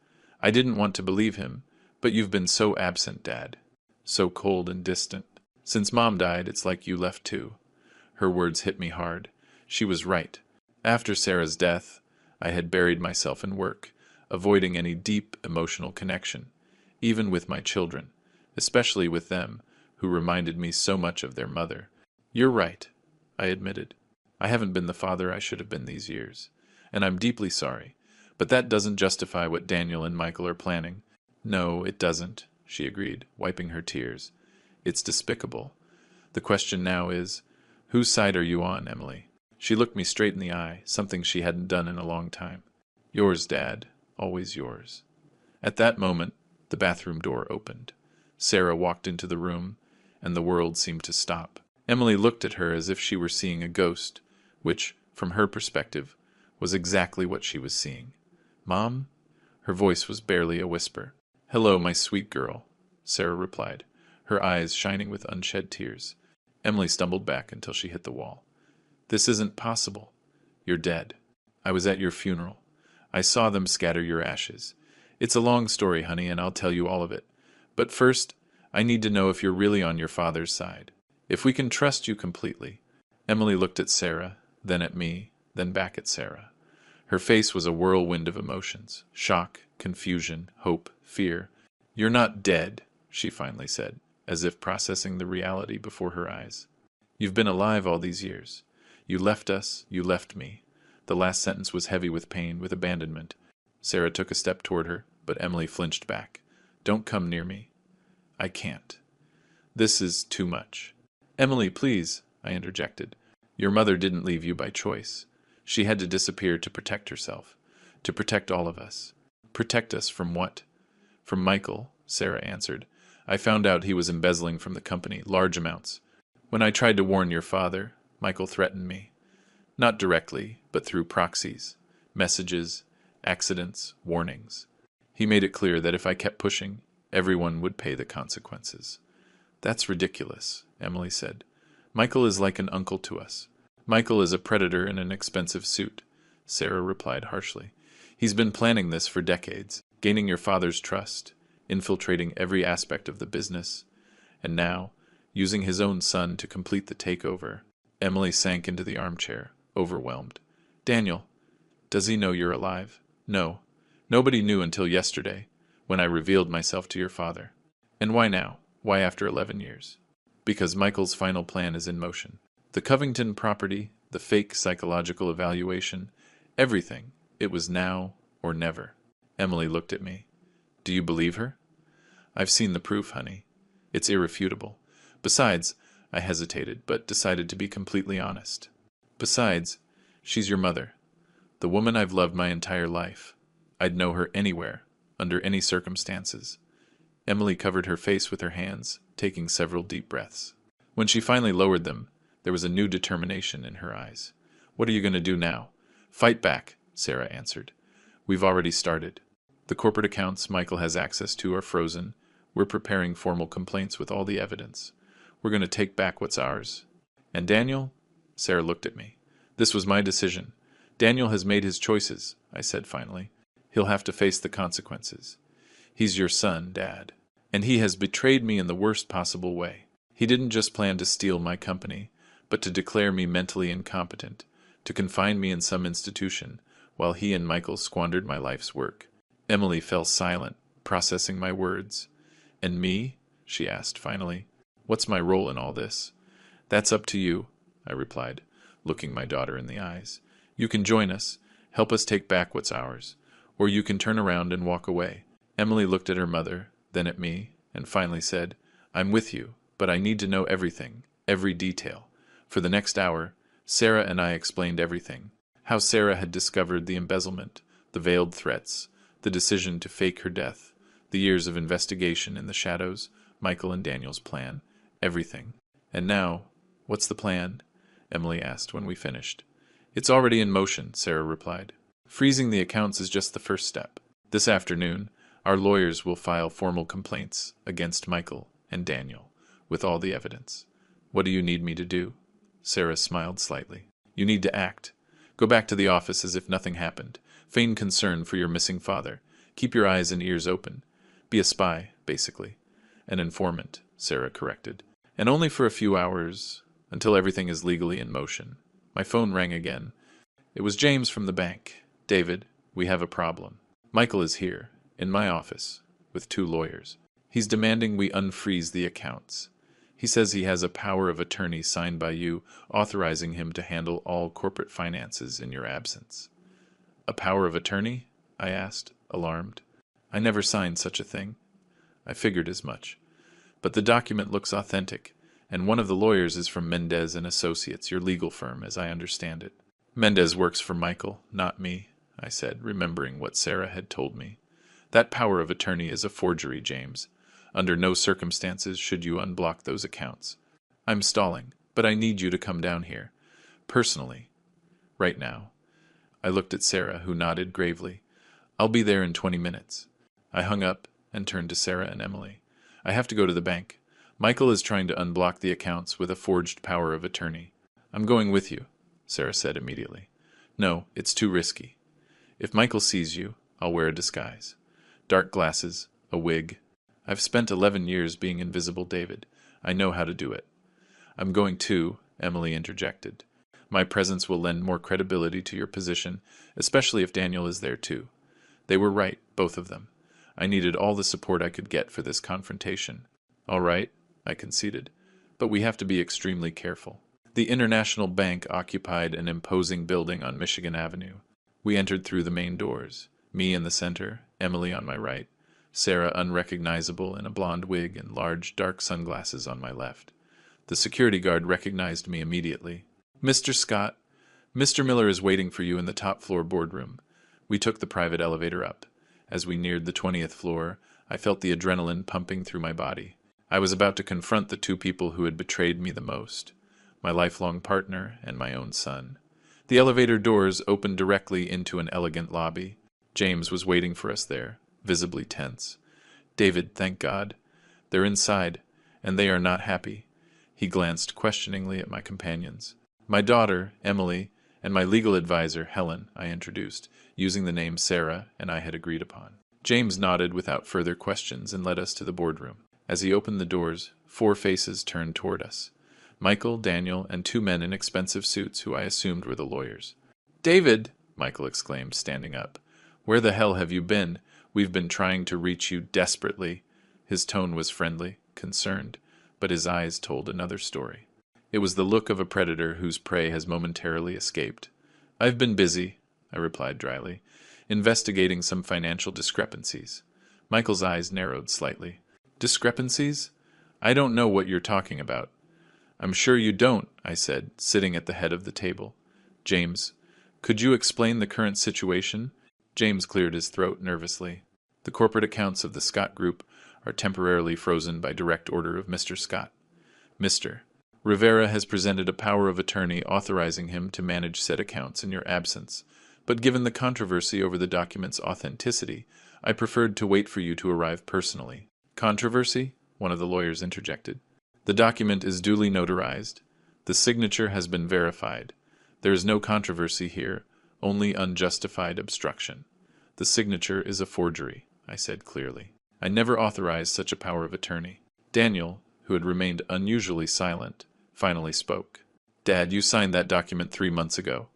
I didn't want to believe him, but you've been so absent, Dad. So cold and distant. Since Mom died, it's like you left too. Her words hit me hard. She was right. After Sarah's death, I had buried myself in work, avoiding any deep emotional connection, even with my children, especially with them, who reminded me so much of their mother. You're right, I admitted. I haven't been the father I should have been these years, and I'm deeply sorry, but that doesn't justify what Daniel and Michael are planning. No, it doesn't, she agreed, wiping her tears. It's despicable. The question now is, whose side are you on, Emily? She looked me straight in the eye, something she hadn't done in a long time. Yours, Dad, always yours. At that moment, the bathroom door opened. Sarah walked into the room, and the world seemed to stop. Emily looked at her as if she were seeing a ghost, which, from her perspective, was exactly what she was seeing. Mom? Her voice was barely a whisper. Hello, my sweet girl, Sarah replied, her eyes shining with unshed tears. Emily stumbled back until she hit the wall. This isn't possible. You're dead. I was at your funeral. I saw them scatter your ashes. It's a long story, honey, and I'll tell you all of it. But first, I need to know if you're really on your father's side. If we can trust you completely. Emily looked at Sarah, then at me, then back at Sarah. Her face was a whirlwind of emotions. Shock, confusion, hope, fear. You're not dead, she finally said, as if processing the reality before her eyes. You've been alive all these years. You left us, you left me. The last sentence was heavy with pain, with abandonment. Sarah took a step toward her, but Emily flinched back. Don't come near me. I can't. This is too much. Emily, please, I interjected. Your mother didn't leave you by choice. She had to disappear to protect herself, to protect all of us. Protect us from what? From Michael, Sarah answered. I found out he was embezzling from the company, large amounts. When I tried to warn your father, Michael threatened me. Not directly, but through proxies, messages, accidents, warnings. He made it clear that if I kept pushing, everyone would pay the consequences. That's ridiculous, Emily said. Michael is like an uncle to us. Michael is a predator in an expensive suit, Sarah replied harshly. He's been planning this for decades, gaining your father's trust, infiltrating every aspect of the business, and now, using his own son to complete the takeover. Emily sank into the armchair, overwhelmed. Daniel, does he know you're alive? No. Nobody knew until yesterday, when I revealed myself to your father. And why now? Why after 11 years? Because Michael's final plan is in motion. The Covington property, the fake psychological evaluation, everything. It was now or never. Emily looked at me. Do you believe her? I've seen the proof, honey. It's irrefutable. Besides, I hesitated, but decided to be completely honest. Besides, she's your mother. The woman I've loved my entire life. I'd know her anywhere, under any circumstances. Emily covered her face with her hands, taking several deep breaths. When she finally lowered them, there was a new determination in her eyes. What are you going to do now? Fight back, Sarah answered. We've already started. The corporate accounts Michael has access to are frozen. We're preparing formal complaints with all the evidence. We're going to take back what's ours. And Daniel? Sarah looked at me. This was my decision. Daniel has made his choices, I said finally. He'll have to face the consequences. He's your son, Dad. And he has betrayed me in the worst possible way. He didn't just plan to steal my company, but to declare me mentally incompetent, to confine me in some institution, while he and Michael squandered my life's work. Emily fell silent, processing my words. And me? She asked finally. What's my role in all this? That's up to you, I replied, looking my daughter in the eyes. You can join us, help us take back what's ours, or you can turn around and walk away. Emily looked at her mother, then at me, and finally said, I'm with you, but I need to know everything, every detail. For the next hour, Sarah and I explained everything. How Sarah had discovered the embezzlement, the veiled threats, the decision to fake her death, the years of investigation in the shadows, Michael and Daniel's plan, everything. And now, what's the plan? Emily asked when we finished. It's already in motion, Sarah replied. Freezing the accounts is just the first step. This afternoon, our lawyers will file formal complaints against Michael and Daniel, with all the evidence. What do you need me to do? Sarah smiled slightly. You need to act. Go back to the office as if nothing happened. Feign concern for your missing father. Keep your eyes and ears open. Be a spy, basically. An informant, Sarah corrected. And only for a few hours, until everything is legally in motion. My phone rang again. It was James from the bank. David, we have a problem. Michael is here, in my office, with 2 lawyers. He's demanding we unfreeze the accounts. He says he has a power of attorney signed by you, authorizing him to handle all corporate finances in your absence. A power of attorney? I asked, alarmed. I never signed such a thing. I figured as much. But the document looks authentic, and one of the lawyers is from Mendez and Associates, your legal firm, as I understand it. Mendez works for Michael, not me, I said, remembering what Sarah had told me. That power of attorney is a forgery, James. Under no circumstances should you unblock those accounts. I'm stalling, but I need you to come down here. Personally. Right now. I looked at Sarah, who nodded gravely. I'll be there in 20 minutes. I hung up and turned to Sarah and Emily. I have to go to the bank. Michael is trying to unblock the accounts with a forged power of attorney. I'm going with you, Sarah said immediately. No, it's too risky. If Michael sees you, I'll wear a disguise. Dark glasses, a wig. I've spent 11 years being invisible, David. I know how to do it. I'm going too, Emily interjected. My presence will lend more credibility to your position, especially if Daniel is there too. They were right, both of them. I needed all the support I could get for this confrontation. All right, I conceded, but we have to be extremely careful. The International Bank occupied an imposing building on Michigan Avenue. We entered through the main doors, me in the center, Emily on my right, Sarah unrecognizable in a blonde wig and large, dark sunglasses on my left. The security guard recognized me immediately. Mr. Scott, Mr. Miller is waiting for you in the top-floor boardroom. We took the private elevator up. As we neared the 20th floor, I felt the adrenaline pumping through my body. I was about to confront the two people who had betrayed me the most, my lifelong partner and my own son. The elevator doors opened directly into an elegant lobby. James was waiting for us there, visibly tense. "David, thank God. They're inside, and they are not happy." He glanced questioningly at my companions. "My daughter, Emily, and my legal advisor, Helen," I introduced, using the name Sarah and I had agreed upon. James nodded without further questions and led us to the boardroom. As he opened the doors, 4 faces turned toward us. Michael, Daniel, and 2 men in expensive suits who I assumed were the lawyers. "David!" Michael exclaimed, standing up. "Where the hell have you been? We've been trying to reach you desperately." His tone was friendly, concerned, but his eyes told another story. It was the look of a predator whose prey has momentarily escaped. "I've been busy," I replied dryly, "investigating some financial discrepancies." Michael's eyes narrowed slightly. "Discrepancies? I don't know what you're talking about." "I'm sure you don't," I said, sitting at the head of the table. "James, could you explain the current situation?" James cleared his throat nervously. "The corporate accounts of the Scott Group are temporarily frozen by direct order of Mr. Scott. Mr. Rivera has presented a power of attorney authorizing him to manage said accounts in your absence, but given the controversy over the document's authenticity, I preferred to wait for you to arrive personally." "Controversy?" one of the lawyers interjected. "The document is duly notarized. The signature has been verified. There is no controversy here, only unjustified obstruction. The signature is a forgery," I said clearly. "I never authorized such a power of attorney." Daniel, who had remained unusually silent, finally spoke. "Dad, you signed that document 3 months ago.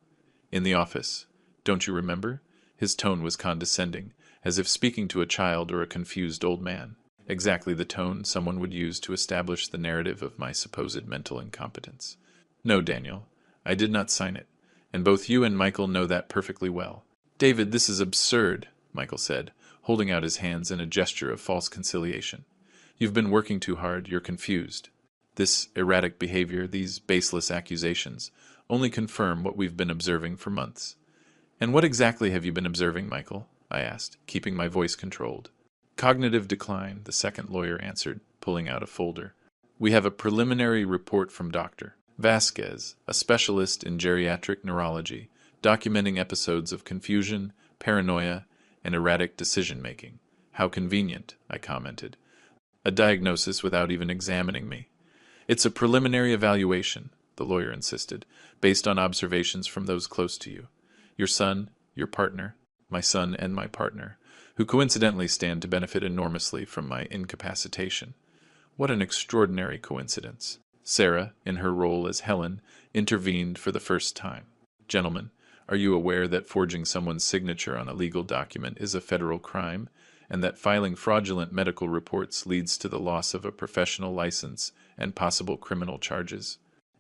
In the office. Don't you remember?" His tone was condescending, as if speaking to a child or a confused old man. Exactly the tone someone would use to establish the narrative of my supposed mental incompetence. "No, Daniel, I did not sign it, and both you and Michael know that perfectly well." "David, this is absurd," Michael said, holding out his hands in a gesture of false conciliation. "You've been working too hard, you're confused. This erratic behavior, these baseless accusations, only confirm what we've been observing for months." "And what exactly have you been observing, Michael?" I asked, keeping my voice controlled. "Cognitive decline," the second lawyer answered, pulling out a folder. "We have a preliminary report from Dr. Vasquez, a specialist in geriatric neurology, documenting episodes of confusion, paranoia, and erratic decision-making." "How convenient," I commented. "A diagnosis without even examining me." "It's a preliminary evaluation," the lawyer insisted, "based on observations from those close to you. Your son, your partner, my son and my partner, who coincidentally stand to benefit enormously from my incapacitation." What an extraordinary coincidence. Sarah, in her role as Helen, intervened for the first time. "Gentlemen, are you aware that forging someone's signature on a legal document is a federal crime, and that filing fraudulent medical reports leads to the loss of a professional license and possible criminal charges?"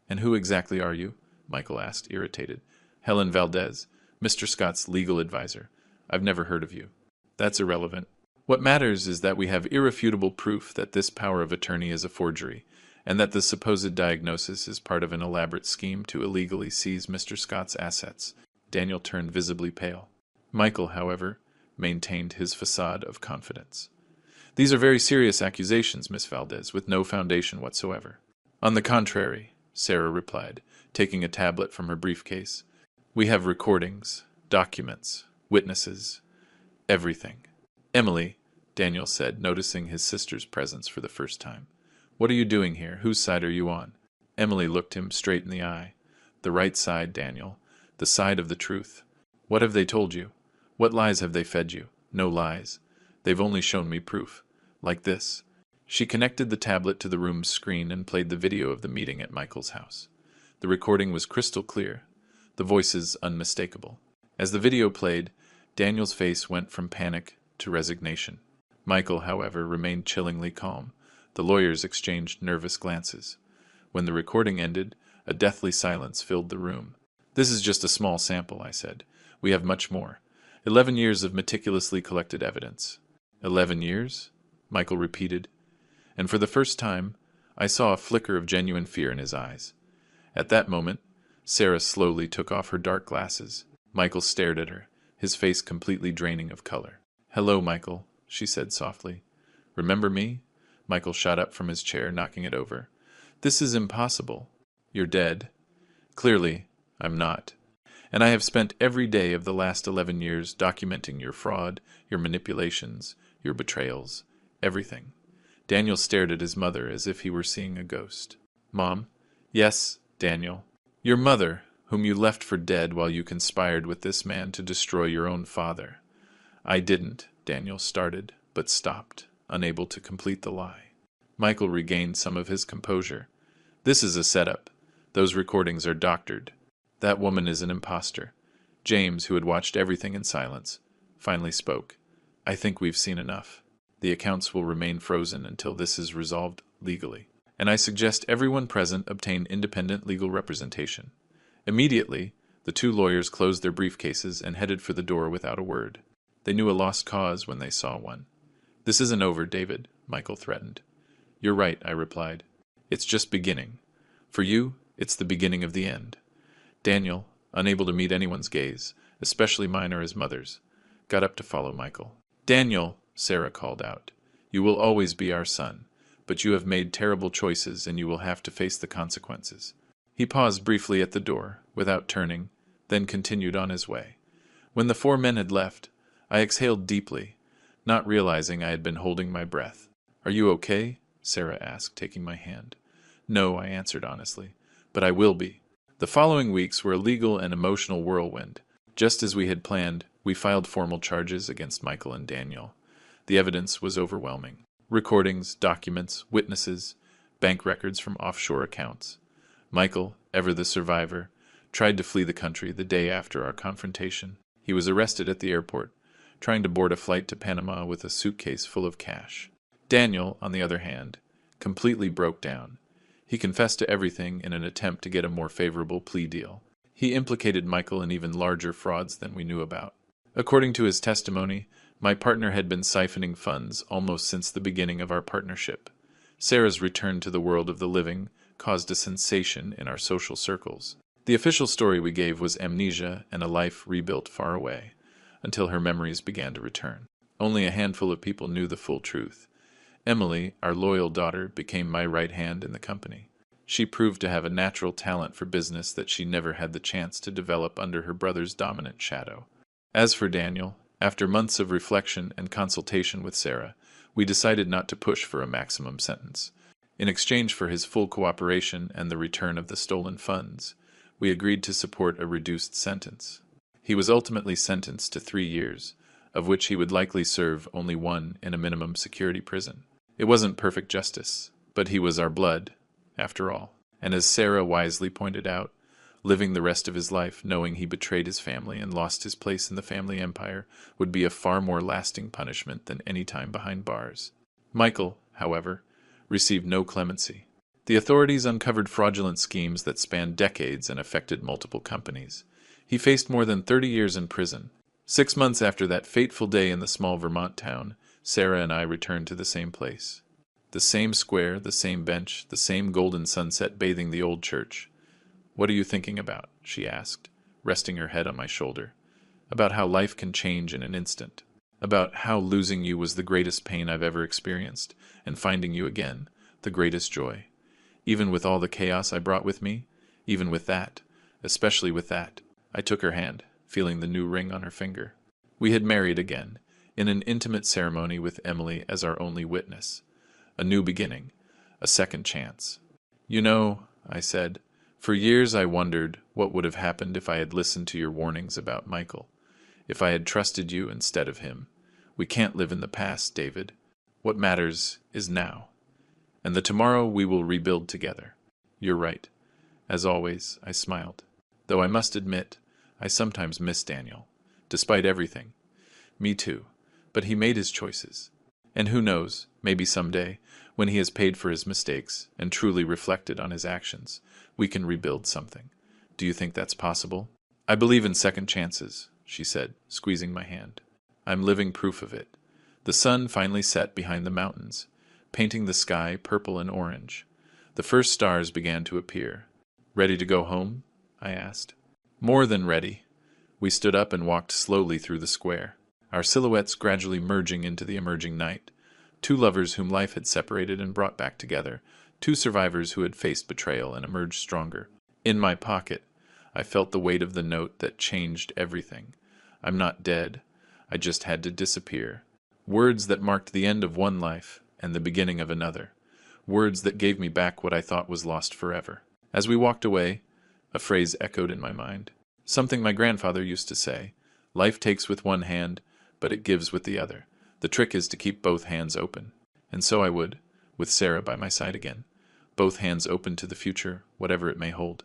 "And who exactly are you?" Michael asked, irritated. "Helen Valdez, Mr. Scott's legal advisor. I've never heard of you." "That's irrelevant. What matters is that we have irrefutable proof that this power of attorney is a forgery, and that the supposed diagnosis is part of an elaborate scheme to illegally seize Mr. Scott's assets." Daniel turned visibly pale. Michael, however, maintained his facade of confidence. "These are very serious accusations, Miss Valdez, with no foundation whatsoever." "On the contrary," Sarah replied, taking a tablet from her briefcase. "We have recordings, documents, witnesses, everything." "Emily," Daniel said, noticing his sister's presence for the first time. "What are you doing here? Whose side are you on?" Emily looked him straight in the eye. "The right side, Daniel. The side of the truth." "What have they told you? What lies have they fed you?" "No lies. They've only shown me proof. Like this." She connected the tablet to the room's screen and played the video of the meeting at Michael's house. The recording was crystal clear, the voices unmistakable. As the video played, Daniel's face went from panic to resignation. Michael, however, remained chillingly calm. The lawyers exchanged nervous glances. When the recording ended, a deathly silence filled the room. "This is just a small sample," I said. "We have much more. 11 years of meticulously collected evidence." 11 years? Michael repeated. And for the first time, I saw a flicker of genuine fear in his eyes. At that moment, Sarah slowly took off her dark glasses. Michael stared at her, his face completely draining of color. "Hello, Michael," she said softly. "Remember me? Michael shot up from his chair, knocking it over. This is impossible. You're dead. Clearly, I'm not. And I have spent every day of the last 11 years documenting your fraud, your manipulations, your betrayals, everything. Daniel stared at his mother as if he were seeing a ghost. Mom? Yes, Daniel. Your mother, whom you left for dead while you conspired with this man to destroy your own father. I didn't, Daniel started, but stopped, unable to complete the lie. Michael regained some of his composure. This is a setup. Those recordings are doctored. That woman is an imposter. James, who had watched everything in silence, finally spoke. I think we've seen enough. The accounts will remain frozen until this is resolved legally. And I suggest everyone present obtain independent legal representation. Immediately, the two lawyers closed their briefcases and headed for the door without a word. They knew a lost cause when they saw one. This isn't over, David, Michael threatened. You're right, I replied. It's just beginning. For you, it's the beginning of the end. Daniel, unable to meet anyone's gaze, especially mine or his mother's, got up to follow Michael. Daniel, Sarah called out, you will always be our son, but you have made terrible choices and you will have to face the consequences. He paused briefly at the door, without turning, then continued on his way. When the four men had left, I exhaled deeply, not realizing I had been holding my breath. Are you okay? Sarah asked, taking my hand. No, I answered honestly, but I will be. The following weeks were a legal and emotional whirlwind. Just as we had planned, we filed formal charges against Michael and Daniel. The evidence was overwhelming. Recordings, documents, witnesses, bank records from offshore accounts. Michael, ever the survivor, tried to flee the country the day after our confrontation. He was arrested at the airport, trying to board a flight to Panama with a suitcase full of cash. Daniel, on the other hand, completely broke down. He confessed to everything in an attempt to get a more favorable plea deal. He implicated Michael in even larger frauds than we knew about. According to his testimony, my partner had been siphoning funds almost since the beginning of our partnership. Sarah's return to the world of the living caused a sensation in our social circles. The official story we gave was amnesia and a life rebuilt far away, until her memories began to return. Only a handful of people knew the full truth. Emily, our loyal daughter, became my right hand in the company. She proved to have a natural talent for business that she never had the chance to develop under her brother's dominant shadow. As for Daniel, after months of reflection and consultation with Sarah, we decided not to push for a maximum sentence. In exchange for his full cooperation and the return of the stolen funds, we agreed to support a reduced sentence. He was ultimately sentenced to 3 years, of which he would likely serve only 1 in a minimum security prison. It wasn't perfect justice, but he was our blood, after all. And as Sarah wisely pointed out, living the rest of his life knowing he betrayed his family and lost his place in the family empire would be a far more lasting punishment than any time behind bars. Michael, however, received no clemency. The authorities uncovered fraudulent schemes that spanned decades and affected multiple companies. He faced more than 30 years in prison. 6 months after that fateful day in the small Vermont town, Sarah and I returned to the same place. The same square, the same bench, the same golden sunset bathing the old church. What are you thinking about? She asked, resting her head on my shoulder. About how life can change in an instant. About how losing you was the greatest pain I've ever experienced, and finding you again, the greatest joy. Even with all the chaos I brought with me, even with that, especially with that, I took her hand, feeling the new ring on her finger. We had married again, in an intimate ceremony with Emily as our only witness. A new beginning, a second chance. You know, I said, for years I wondered what would have happened if I had listened to your warnings about Michael, if I had trusted you instead of him. We can't live in the past, David. What matters is now. And the tomorrow we will rebuild together. You're right. As always, I smiled. Though I must admit, I sometimes miss Daniel. Despite everything. Me too. But he made his choices. And who knows, maybe someday, when he has paid for his mistakes and truly reflected on his actions, we can rebuild something. Do you think that's possible? I believe in second chances, she said, squeezing my hand. I'm living proof of it. The sun finally set behind the mountains, painting the sky purple and orange. The first stars began to appear. Ready to go home? I asked. More than ready. We stood up and walked slowly through the square, our silhouettes gradually merging into the emerging night. Two lovers whom life had separated and brought back together. Two survivors who had faced betrayal and emerged stronger. In my pocket, I felt the weight of the note that changed everything. I'm not dead. I just had to disappear. Words that marked the end of one life and the beginning of another. Words that gave me back what I thought was lost forever. As we walked away, a phrase echoed in my mind. Something my grandfather used to say. Life takes with one hand, but it gives with the other. The trick is to keep both hands open. And so I would, with Sarah by my side again. Both hands open to the future, whatever it may hold.